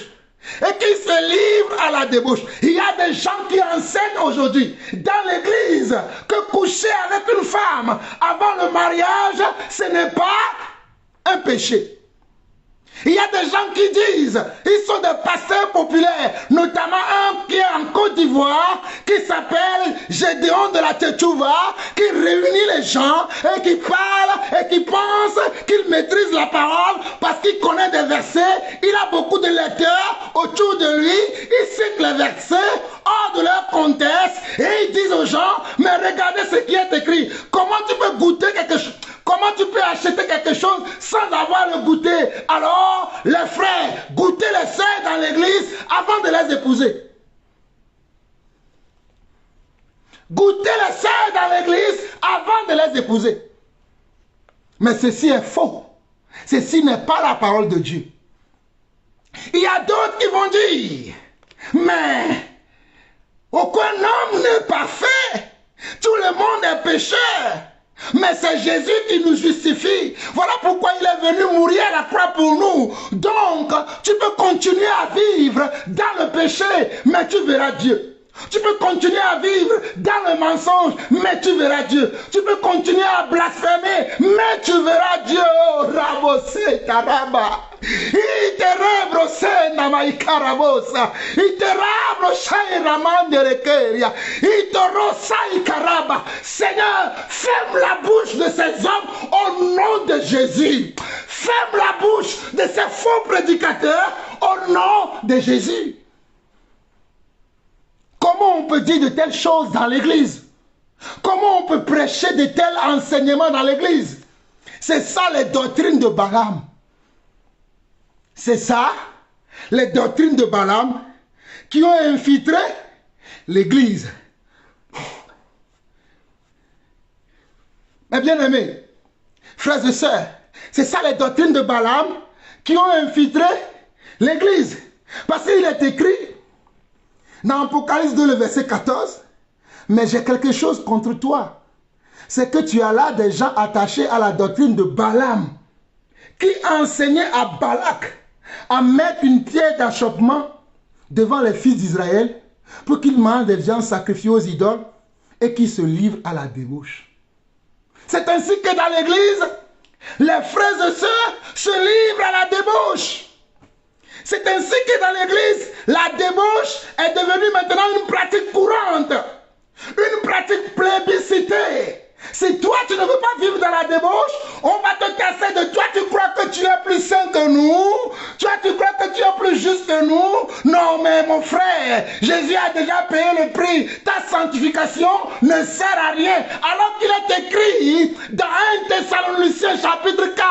Et qu'ils se livrent à la débauche. Il y a des gens qui enseignent aujourd'hui dans l'église que coucher avec une femme avant le mariage, ce n'est pas un péché. Il y a des gens qui disent, ils sont des pasteurs populaires, notamment un qui est en Côte d'Ivoire, qui s'appelle Gédéon de la Tchétchouva, qui réunit les gens et qui parle et qui pense qu'il maîtrise la parole parce qu'il connaît des versets. Il a beaucoup de lecteurs autour de lui, il cite les versets hors de leur contexte et ils disent aux gens, mais regardez ce qui est écrit. Comment tu peux goûter quelque chose? Comment tu peux acheter quelque chose sans avoir le goûter? Alors, les frères, goûtez les sœurs dans l'église avant de les épouser. Goûtez les sœurs dans l'église avant de les épouser. Mais ceci est faux. Ceci n'est pas la parole de Dieu. Il y a d'autres qui vont dire, mais aucun homme n'est parfait. Tout le monde est pécheur. Mais c'est Jésus qui nous justifie. Voilà pourquoi il est venu mourir à la croix pour nous. Donc, tu peux continuer à vivre dans le péché, mais tu verras Dieu. Tu peux continuer à vivre dans le mensonge, mais tu verras Dieu. Tu peux continuer à blasphémer, mais tu verras Dieu. Oh, Rabose Karaba. Iterebro Sena Maikarabosa. Iterabro Shai Ramanderekeria. Itorosai Karaba. Seigneur, ferme la bouche de ces hommes au nom de Jésus. Ferme la bouche de ces faux prédicateurs au nom de Jésus. Comment on peut dire de telles choses dans l'église? Comment on peut prêcher de tels enseignements dans l'église? C'est ça les doctrines de Balaam. C'est ça les doctrines de Balaam qui ont infiltré l'église. Mais bien aimés, frères et sœurs, c'est ça les doctrines de Balaam qui ont infiltré l'église. Parce qu'il est écrit dans Apocalypse 2, le verset 14, mais j'ai quelque chose contre toi. C'est que tu as là des gens attachés à la doctrine de Balaam, qui enseignait à Balak à mettre une pierre d'achoppement devant les fils d'Israël pour qu'ils mangent des viandes sacrifiées aux idoles et qu'ils se livrent à la débauche. C'est ainsi que dans l'église, les frères et sœurs se livrent à la débauche. C'est ainsi que dans l'église, la débauche est devenue maintenant une pratique courante, une pratique plébiscitée. Si toi tu ne veux pas vivre dans la débauche, on va te casser de toi. Tu crois que tu es plus saint que nous? Tu crois que tu es plus juste que nous? Non, mais mon frère, Jésus a déjà payé le prix. Ta sanctification ne sert à rien. Alors qu'il est écrit dans 1 Thessaloniciens chapitre 4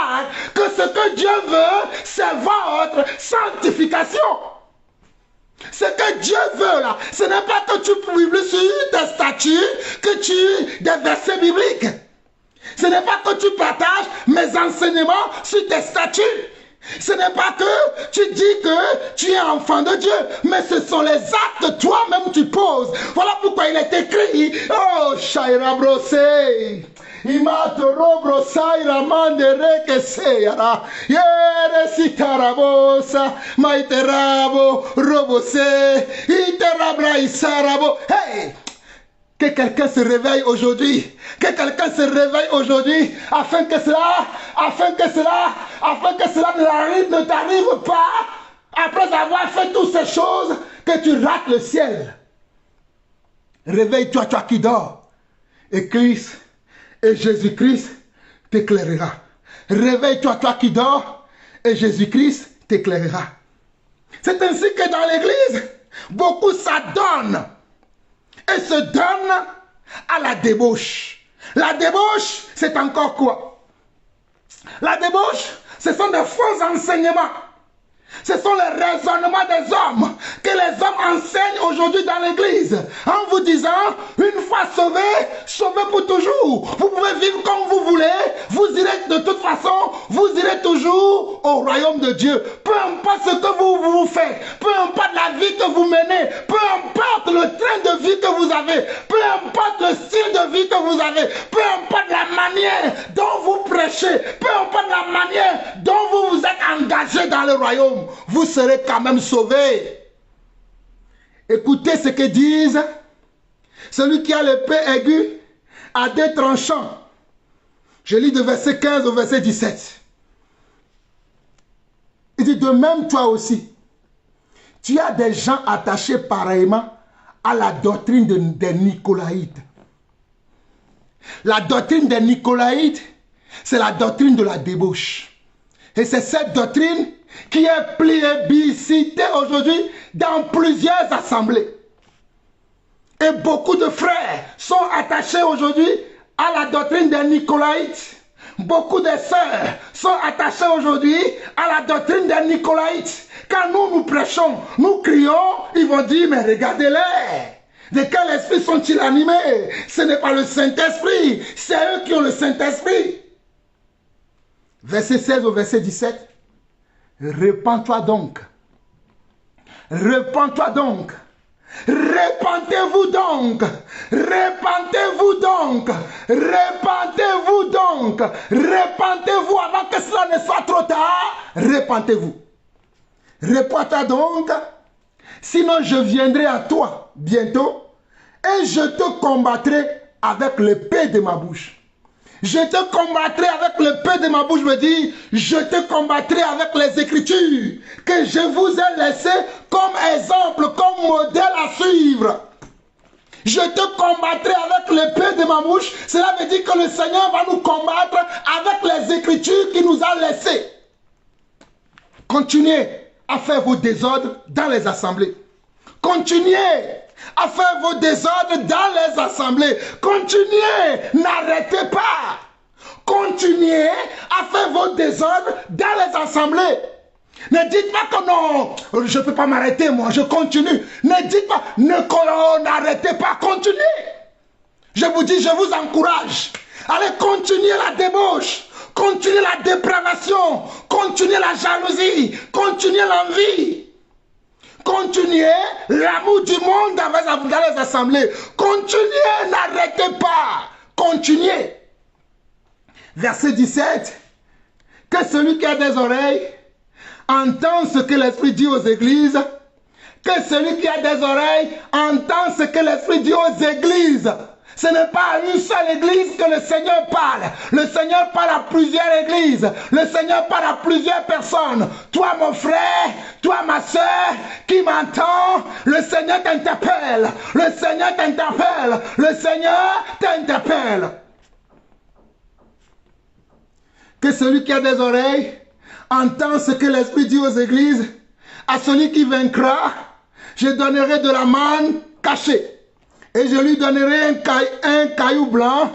que ce que Dieu veut, c'est votre sanctification. Ce que Dieu veut là, ce n'est pas que tu publies sur tes statuts, que tu des versets bibliques. Ce n'est pas que tu partages mes enseignements sur tes statuts. Ce n'est pas que tu dis que tu es enfant de Dieu, mais ce sont les actes que toi-même tu poses. Voilà pourquoi il est écrit, oh, Shaira Brosé. Imatoro brosai ramandere que seyara yere sitarabosa maiterabo robose iterabra isarabo. Hey, que quelqu'un se réveille aujourd'hui, que quelqu'un se réveille aujourd'hui afin que cela ne t'arrive pas après avoir fait toutes ces choses que tu rates le ciel. Réveille-toi, toi qui dors, et Christ et Jésus-Christ t'éclairera. Réveille-toi, toi qui dors, et Jésus-Christ t'éclairera. C'est ainsi que dans l'église, beaucoup s'adonnent et se donnent à la débauche. La débauche, c'est encore quoi? La débauche, ce sont des faux enseignements. Ce sont les raisonnements des hommes que les hommes enseignent aujourd'hui dans l'église en vous disant, une fois sauvé, sauvé pour toujours. Vous pouvez vivre comme vous voulez, vous irez de toute façon, vous irez toujours au royaume de Dieu. Peu importe ce que vous faites, peu importe la vie que vous menez, peu importe le train de vie que vous avez, peu importe le style de vie que vous avez, peu importe la manière dont vous prêchez, peu importe la manière dont vous vous êtes engagé dans le royaume, vous serez quand même sauvés. Écoutez ce que disent celui qui a l'épée aiguë à deux tranchants. Je lis de verset 15 au verset 17. Il dit, de même toi aussi, tu as des gens attachés pareillement à la doctrine des Nicolaïtes. La doctrine des Nicolaïtes, c'est la doctrine de la débauche. Et c'est cette doctrine qui est plébiscitée aujourd'hui dans plusieurs assemblées. Et beaucoup de frères sont attachés aujourd'hui à la doctrine des Nicolaïtes. Beaucoup de sœurs sont attachées aujourd'hui à la doctrine des Nicolaïtes. Quand nous prêchons, nous crions, ils vont dire, mais regardez-les. De quel esprit sont-ils animés? Ce n'est pas le Saint-Esprit, c'est eux qui ont le Saint-Esprit. Verset 16 au verset 17. Repends-toi donc. Repends-toi donc. Repentez-vous donc. Repentez-vous donc. Repentez-vous donc. Repentez-vous avant que cela ne soit trop tard. Repentez-vous. Repends-toi donc. Sinon je viendrai à toi bientôt et je te combattrai avec l'épée de ma bouche. Je te combattrai avec l'épée de ma bouche, me dit, je te combattrai avec les Écritures que je vous ai laissées comme exemple, comme modèle à suivre. Je te combattrai avec l'épée de ma bouche. Cela veut dire que le Seigneur va nous combattre avec les Écritures qu'il nous a laissées. Continuez à faire vos désordres dans les assemblées. Continuez à faire vos désordres dans les assemblées. Continuez, n'arrêtez pas. Continuez à faire vos désordres dans les assemblées. Ne dites pas que non, je ne peux pas m'arrêter, moi, je continue. Ne dites pas, n'arrêtez pas, continuez. Je vous dis, je vous encourage. Allez, continuez la débauche. Continuez la dépravation. Continuez la jalousie. Continuez l'envie. Continuez l'amour du monde dans les assemblées. Continuez, n'arrêtez pas. Continuez. Verset 17. Que celui qui a des oreilles entend ce que l'Esprit dit aux églises. Que celui qui a des oreilles entend ce que l'Esprit dit aux églises. Ce n'est pas à une seule église que le Seigneur parle. Le Seigneur parle à plusieurs églises. Le Seigneur parle à plusieurs personnes. Toi, mon frère, toi, ma soeur, qui m'entend, le Seigneur t'interpelle. Le Seigneur t'interpelle. Le Seigneur t'interpelle. Que celui qui a des oreilles entend ce que l'Esprit dit aux églises. À celui qui vaincra, je donnerai de la manne cachée. Et je lui donnerai un caillou blanc.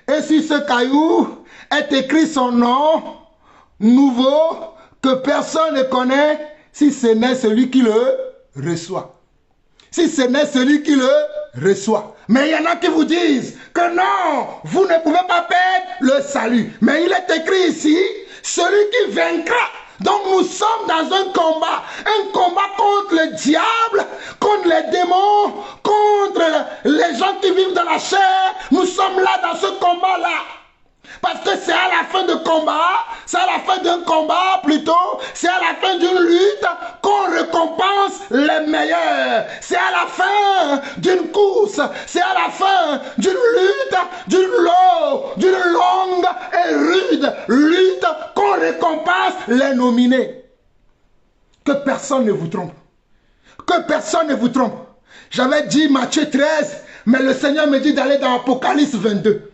Et sur ce caillou est écrit son nom nouveau que personne ne connaît si ce n'est celui qui le reçoit. Si ce n'est celui qui le reçoit. Mais il y en a qui vous disent que non, vous ne pouvez pas perdre le salut. Mais il est écrit ici, celui qui vaincra. Donc nous sommes dans un combat contre le diable, contre les démons, contre les gens qui vivent dans la chair. Nous sommes là dans ce combat-là. Parce que c'est à la fin de combat, c'est à la fin d'un combat plutôt, c'est à la fin d'une lutte qu'on récompense les meilleurs. C'est à la fin d'une course, c'est à la fin d'une lutte, d'une longue et rude lutte qu'on récompense les nominés. Que personne ne vous trompe. Que personne ne vous trompe. J'avais dit Matthieu 13, mais le Seigneur me dit d'aller dans Apocalypse 22.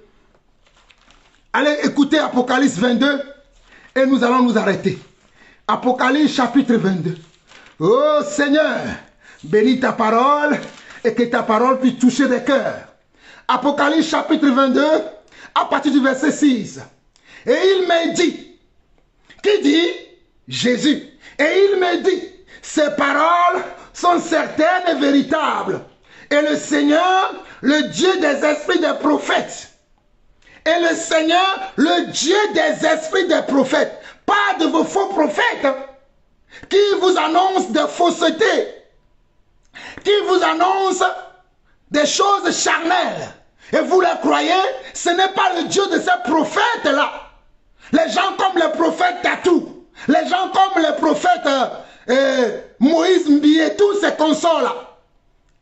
Allez écouter Apocalypse 22 et nous allons nous arrêter. Apocalypse chapitre 22. Oh Seigneur, bénis ta parole et que ta parole puisse toucher des cœurs. Apocalypse chapitre 22, à partir du verset 6. Et il me dit, qui dit? Jésus. Et il me dit, ces paroles sont certaines et véritables. Et le Seigneur, le Dieu des esprits des prophètes, et le Seigneur, le Dieu des esprits des prophètes, pas de vos faux prophètes, qui vous annoncent des faussetés, qui vous annoncent des choses charnelles, et vous les croyez, ce n'est pas le Dieu de ces prophètes-là. Les gens comme les prophètes Tatou, les gens comme les prophètes Moïse Mbi et tous ces consorts-là,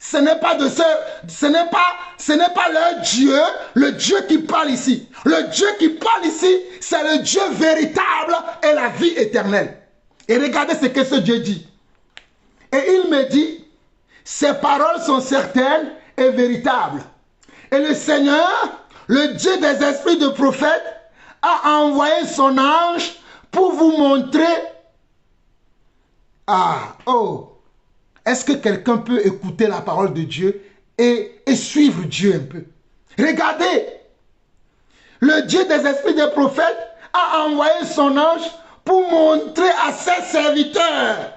ce n'est pas de ce n'est pas leur Dieu, le Dieu qui parle ici. Le Dieu qui parle ici, c'est le Dieu véritable et la vie éternelle. Et regardez ce que ce Dieu dit. Et il me dit, ces paroles sont certaines et véritables. Et le Seigneur, le Dieu des esprits de prophètes, a envoyé son ange pour vous montrer. Est-ce que quelqu'un peut écouter la parole de Dieu et suivre Dieu un peu? Regardez, le Dieu des esprits des prophètes a envoyé son ange pour montrer à ses serviteurs,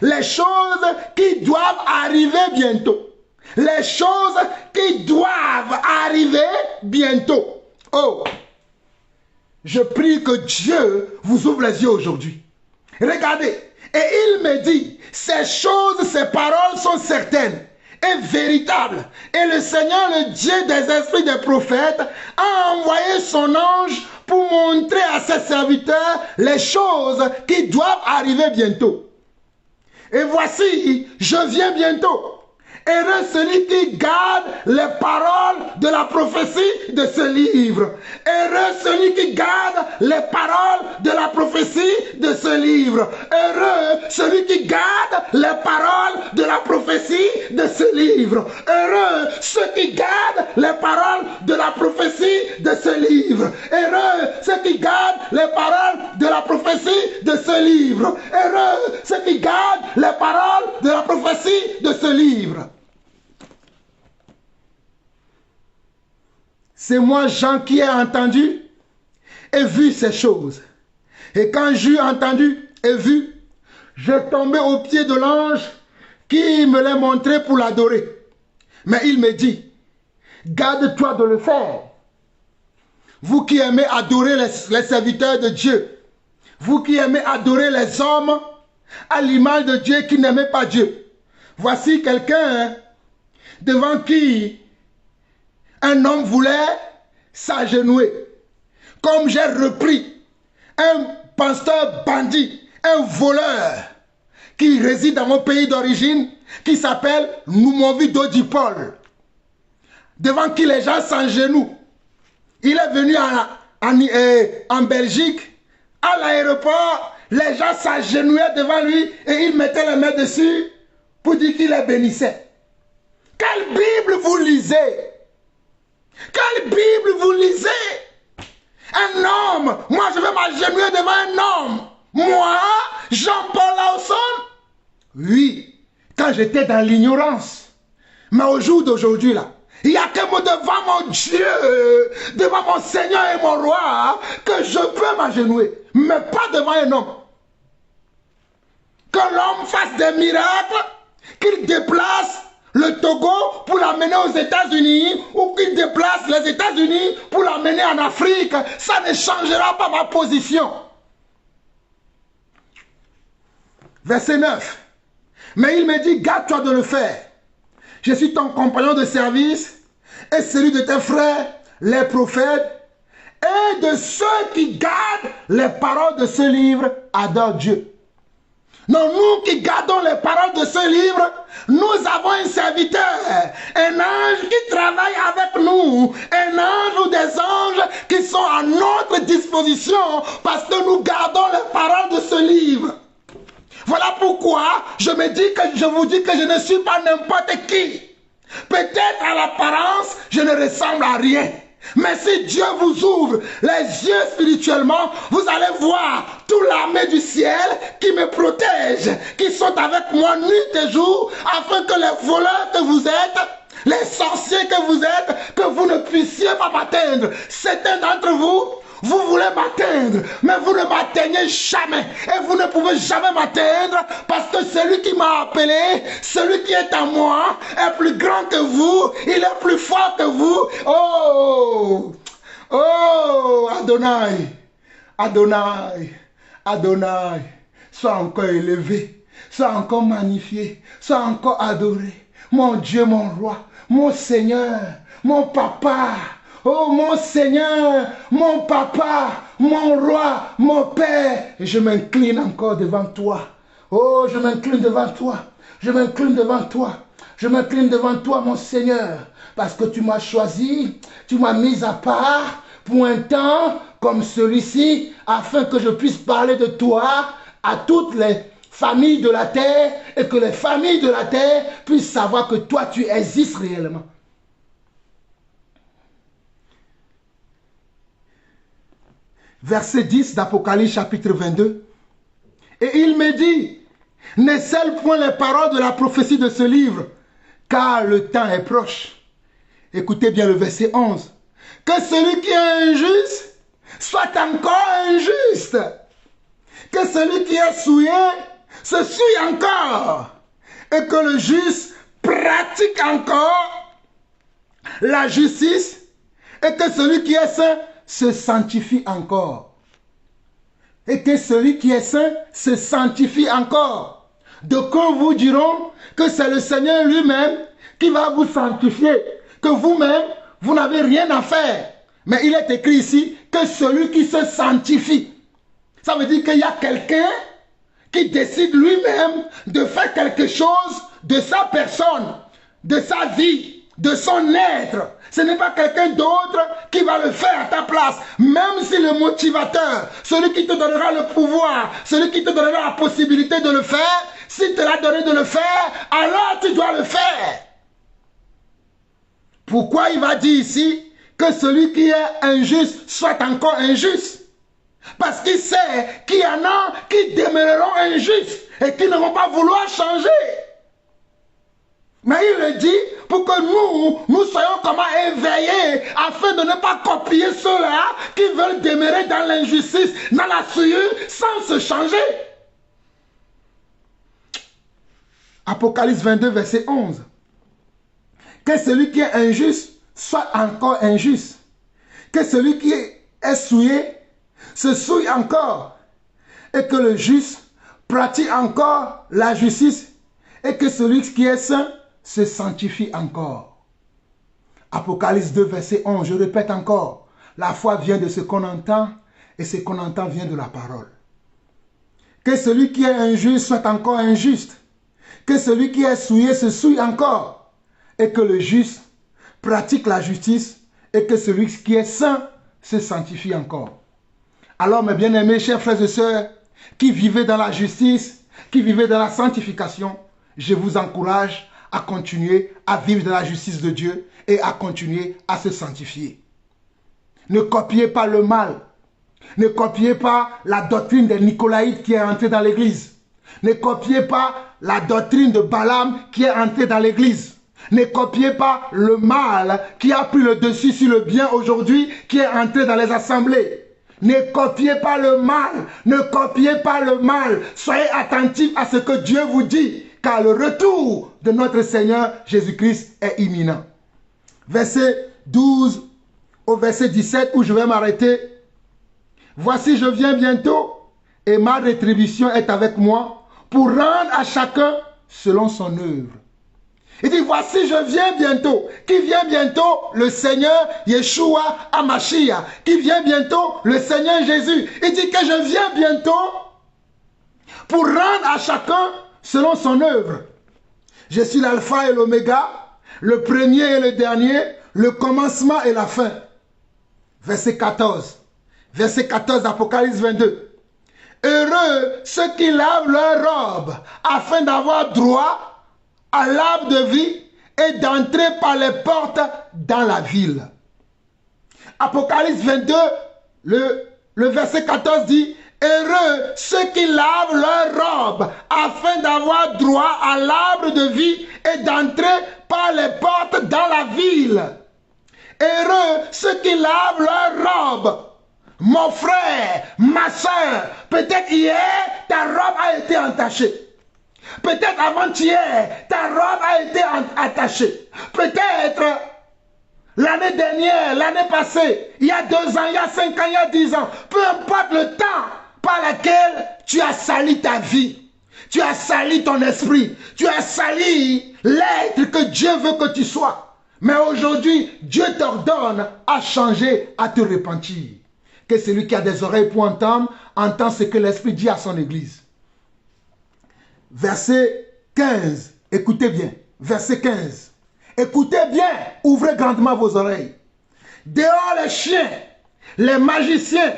les choses qui doivent arriver bientôt. Les choses qui doivent arriver bientôt. Oh, je prie que Dieu vous ouvre les yeux aujourd'hui. Regardez, et il me dit, ces choses, ces paroles sont certaines et véritables. Et le Seigneur, le Dieu des esprits des prophètes, a envoyé son ange pour montrer à ses serviteurs les choses qui doivent arriver bientôt. Et voici, je viens bientôt. Heureux celui qui garde les paroles de la prophétie de ce livre. Heureux celui qui garde les paroles de la prophétie de ce livre. Heureux celui qui garde les paroles de la prophétie de ce livre. Heureux ceux qui gardent les paroles de la prophétie de ce livre. Heureux ceux qui gardent les paroles de la prophétie de ce livre. Heureux ceux qui gardent les paroles de la prophétie de ce livre. C'est moi, Jean, qui ai entendu et vu ces choses. Et quand j'eus entendu et vu, je tombais aux pieds de l'ange qui me l'a montré pour l'adorer. Mais il me dit, garde-toi de le faire. Vous qui aimez adorer les serviteurs de Dieu, vous qui aimez adorer les hommes à l'image de Dieu qui n'aimait pas Dieu. Voici quelqu'un devant qui un homme voulait s'agenouiller. Comme j'ai repris un pasteur bandit, un voleur qui réside dans mon pays d'origine, qui s'appelle Noumovi Dodipol, devant qui les gens s'agenouillent. Il est venu en Belgique, à l'aéroport, les gens s'agenouillaient devant lui et il mettait les mains dessus pour dire qu'il les bénissait. Quelle Bible vous lisez? Quelle Bible vous lisez? Un homme, moi je vais m'agenouiller devant un homme. Moi, Jean-Paul Lawson? Oui, quand j'étais dans l'ignorance. Mais au jour d'aujourd'hui là, il n'y a que moi devant mon Dieu, devant mon Seigneur et mon Roi, que je peux m'agenouiller, mais pas devant un homme. Que l'homme fasse des miracles, qu'il déplace le Togo pour l'amener aux États-Unis ou qu'il déplace les États-Unis pour l'amener en Afrique, ça ne changera pas ma position. Verset 9. Mais il me dit, garde-toi de le faire. Je suis ton compagnon de service et celui de tes frères, les prophètes, et de ceux qui gardent les paroles de ce livre, adore Dieu. Non, nous qui gardons les paroles de ce livre, nous avons un serviteur, un ange qui travaille avec nous, un ange ou des anges qui sont à notre disposition parce que nous gardons les paroles de ce livre. Voilà pourquoi je vous dis que je ne suis pas n'importe qui. Peut-être à l'apparence, je ne ressemble à rien. Mais si Dieu vous ouvre les yeux spirituellement, vous allez voir toute l'armée du ciel qui me protège, qui sont avec moi nuit et jour, afin que les voleurs que vous êtes, les sorciers que vous êtes, que vous ne puissiez pas m'atteindre. Certains d'entre vous, vous voulez m'atteindre, mais vous ne m'atteignez jamais. Et vous ne pouvez jamais m'atteindre parce que celui qui m'a appelé, celui qui est en moi, est plus grand que vous, il est plus fort que vous. Oh, oh, Adonai, Adonai, Adonai, sois encore élevé, sois encore magnifié, sois encore adoré. Mon Dieu, mon roi, mon Seigneur, mon papa. Oh mon Seigneur, mon papa, mon roi, mon père. Et je m'incline encore devant toi. Oh, je m'incline devant toi. Je m'incline devant toi. Je m'incline devant toi, mon Seigneur. Parce que tu m'as choisi, tu m'as mis à part pour un temps comme celui-ci, afin que je puisse parler de toi à toutes les familles de la terre et que les familles de la terre puissent savoir que toi, tu existes réellement. Verset 10 d'Apocalypse chapitre 22. Et il me dit, ne scelle point les paroles de la prophétie de ce livre, car le temps est proche. Écoutez bien le verset 11. Que celui qui est injuste soit encore injuste. Que celui qui est souillé se souille encore. Et que le juste pratique encore la justice. Et que celui qui est saint se sanctifie encore. Et que celui qui est saint se sanctifie encore. D'aucuns vous diront que c'est le Seigneur lui-même qui va vous sanctifier. Que vous-même, vous n'avez rien à faire. Mais il est écrit ici que celui qui se sanctifie. Ça veut dire qu'il y a quelqu'un qui décide lui-même de faire quelque chose de sa personne, de sa vie, de son être. Ce n'est pas quelqu'un d'autre qui va le faire à ta place. Même si le motivateur, celui qui te donnera le pouvoir, celui qui te donnera la possibilité de le faire, s'il te l'a donné de le faire, alors tu dois le faire. Pourquoi il va dire ici que celui qui est injuste soit encore injuste? Parce qu'il sait qu'il y en a qui demeureront injustes et qui ne vont pas vouloir changer. Mais il le dit pour que nous soyons comment éveillés afin de ne pas copier ceux-là qui veulent demeurer dans l'injustice, dans la souillure, sans se changer. Apocalypse 22, verset 11. Que celui qui est injuste soit encore injuste. Que celui qui est souillé se souille encore. Et que le juste pratique encore la justice. Et que celui qui est saint se sanctifie encore. Apocalypse 2, verset 11, je répète encore, la foi vient de ce qu'on entend et ce qu'on entend vient de la parole. Que celui qui est injuste soit encore injuste, que celui qui est souillé se souille encore, et que le juste pratique la justice et que celui qui est saint se sanctifie encore. Alors mes bien-aimés, chers frères et sœurs, qui vivez dans la justice, qui vivez dans la sanctification, je vous encourage à continuer à vivre dans la justice de Dieu et à continuer à se sanctifier. Ne copiez pas le mal. Ne copiez pas la doctrine des Nicolaïtes qui est entrée dans l'église. Ne copiez pas la doctrine de Balaam qui est entrée dans l'église. Ne copiez pas le mal qui a pris le dessus sur le bien aujourd'hui qui est entré dans les assemblées. Ne copiez pas le mal. Ne copiez pas le mal. Soyez attentifs à ce que Dieu vous dit. Car le retour de notre Seigneur Jésus-Christ est imminent. Verset 12 au verset 17 où je vais m'arrêter. Voici, je viens bientôt et ma rétribution est avec moi pour rendre à chacun selon son œuvre. Il dit, voici, je viens bientôt. Qui vient bientôt? Le Seigneur Yeshua Hamashiach. Qui vient bientôt? Le Seigneur Jésus. Il dit que je viens bientôt pour rendre à chacun selon son œuvre. Je suis l'alpha et l'oméga, le premier et le dernier, le commencement et la fin. Verset 14. Verset 14 d'Apocalypse 22. Heureux ceux qui lavent leurs robes afin d'avoir droit à l'arbre de vie et d'entrer par les portes dans la ville. Apocalypse 22, le verset 14 dit, heureux ceux qui lavent leurs robes afin d'avoir droit à l'arbre de vie et d'entrer par les portes dans la ville. Heureux ceux qui lavent leurs robes. Mon frère, ma soeur, peut-être hier, ta robe a été entachée. Peut-être avant-hier, ta robe a été attachée. Peut-être l'année dernière, l'année passée, il y a 2 ans, il y a 5 ans, il y a 10 ans. Peu importe le temps par lequel tu as sali ta vie. Tu as sali ton esprit. Tu as sali l'être que Dieu veut que tu sois. Mais aujourd'hui, Dieu t'ordonne à changer, à te repentir. Que celui qui a des oreilles pour entendre, entend ce que l'Esprit dit à son Église. Verset 15. Écoutez bien. Verset 15. Écoutez bien. Ouvrez grandement vos oreilles. Dehors les chiens, les magiciens,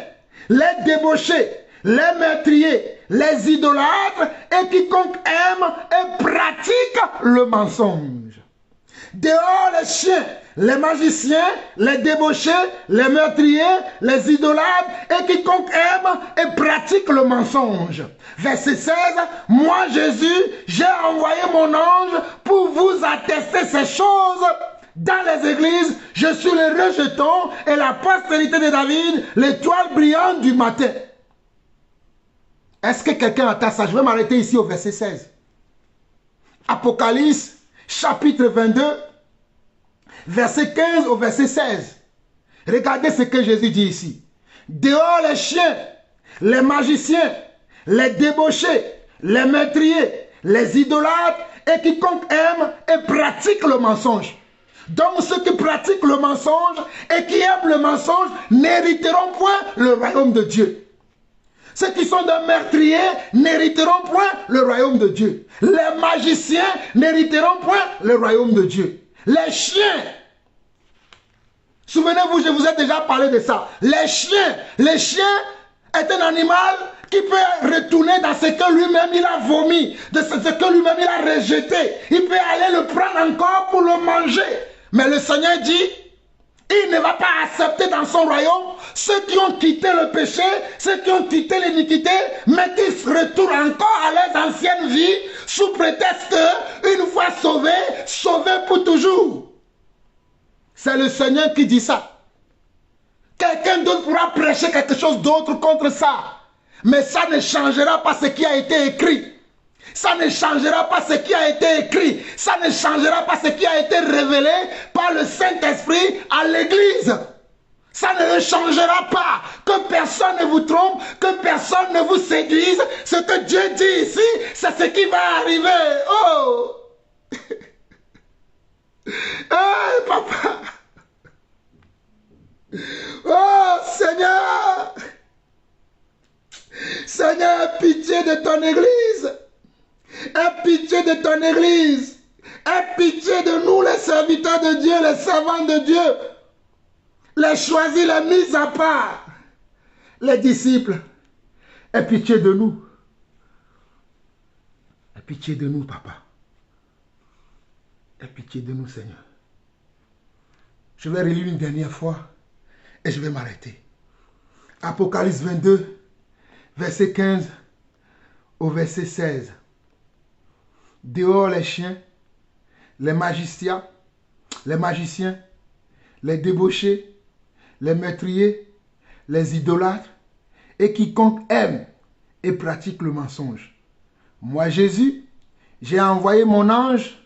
les débauchés, les meurtriers, les idolâtres et quiconque aime et pratique le mensonge. Dehors les chiens, les magiciens, les débauchés, les meurtriers, les idolâtres et quiconque aime et pratique le mensonge. Verset 16, moi Jésus, j'ai envoyé mon ange pour vous attester ces choses dans les églises. Je suis le rejeton et la postérité de David, l'étoile brillante du matin. Est-ce que quelqu'un attend ça? Je vais m'arrêter ici au verset 16. Apocalypse, chapitre 22, verset 15 au verset 16. Regardez ce que Jésus dit ici. Dehors les chiens, les magiciens, les débauchés, les meurtriers, les idolâtres et quiconque aime et pratique le mensonge. Donc ceux qui pratiquent le mensonge et qui aiment le mensonge n'hériteront point le royaume de Dieu. Ceux qui sont des meurtriers n'hériteront point le royaume de Dieu. Les magiciens n'hériteront point le royaume de Dieu. Les chiens, souvenez-vous, je vous ai déjà parlé de ça. Les chiens est un animal qui peut retourner dans ce que lui-même il a vomi, de ce que lui-même il a rejeté. Il peut aller le prendre encore pour le manger. Mais le Seigneur dit, il ne va pas accepter dans son royaume ceux qui ont quitté le péché, ceux qui ont quitté l'iniquité, mais qui se retournent encore à leurs anciennes vies sous prétexte qu'une fois sauvés, sauvés pour toujours. C'est le Seigneur qui dit ça. Quelqu'un d'autre pourra prêcher quelque chose d'autre contre ça. Mais ça ne changera pas ce qui a été écrit. Ça ne changera pas ce qui a été écrit. Ça ne changera pas ce qui a été révélé par le Saint-Esprit à l'Église. Ça ne le changera pas. Que personne ne vous trompe, que personne ne vous séduise. Ce que Dieu dit ici, c'est ce qui va arriver. Oh! Hey, papa! Oh, Seigneur! Seigneur, pitié de ton Église! Aie pitié de ton Église. Aie pitié de nous, les serviteurs de Dieu, les servants de Dieu. Les choisis, les mis à part. Les disciples. Aie pitié de nous. Aie pitié de nous, papa. Aie pitié de nous, Seigneur. Je vais relire une dernière fois et je vais m'arrêter. Apocalypse 22, verset 15 au verset 16. Dehors les chiens, les magiciens, les débauchés, les meurtriers, les idolâtres et quiconque aime et pratique le mensonge. Moi Jésus, j'ai envoyé mon ange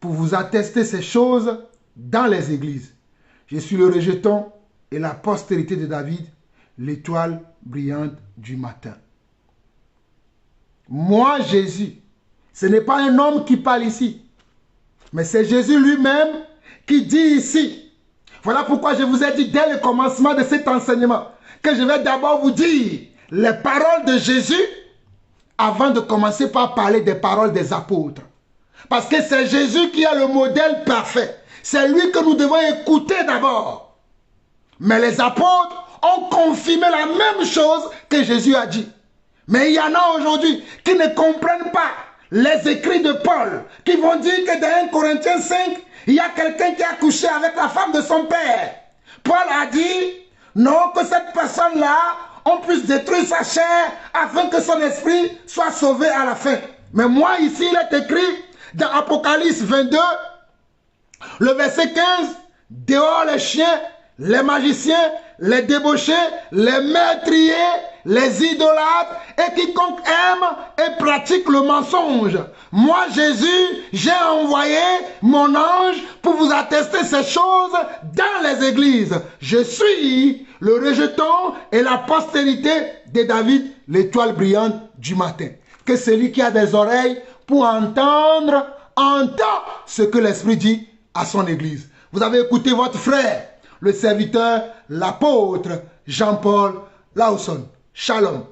pour vous attester ces choses dans les églises. Je suis le rejeton et la postérité de David, l'étoile brillante du matin. Moi Jésus, ce n'est pas un homme qui parle ici, mais c'est Jésus lui-même qui dit ici. Voilà pourquoi je vous ai dit dès le commencement de cet enseignement que je vais d'abord vous dire les paroles de Jésus avant de commencer par parler des paroles des apôtres. Parce que c'est Jésus qui a le modèle parfait. C'est lui que nous devons écouter d'abord. Mais les apôtres ont confirmé la même chose que Jésus a dit. Mais il y en a aujourd'hui qui ne comprennent pas les écrits de Paul, qui vont dire que dans 1 Corinthiens 5, il y a quelqu'un qui a couché avec la femme de son père. Paul a dit, non, que cette personne-là, on puisse détruire sa chair afin que son esprit soit sauvé à la fin. Mais moi, ici, il est écrit dans Apocalypse 22, le verset 15, dehors les chiens, les magiciens, les débauchés, les meurtriers, les idolâtres et quiconque aime et pratique le mensonge. Moi, Jésus, j'ai envoyé mon ange pour vous attester ces choses dans les églises. Je suis le rejeton et la postérité de David, l'étoile brillante du matin. Que celui qui a des oreilles pour entendre, entend ce que l'Esprit dit à son église. Vous avez écouté votre frère, le serviteur, l'apôtre Jean-Paul Lawson. Shalom.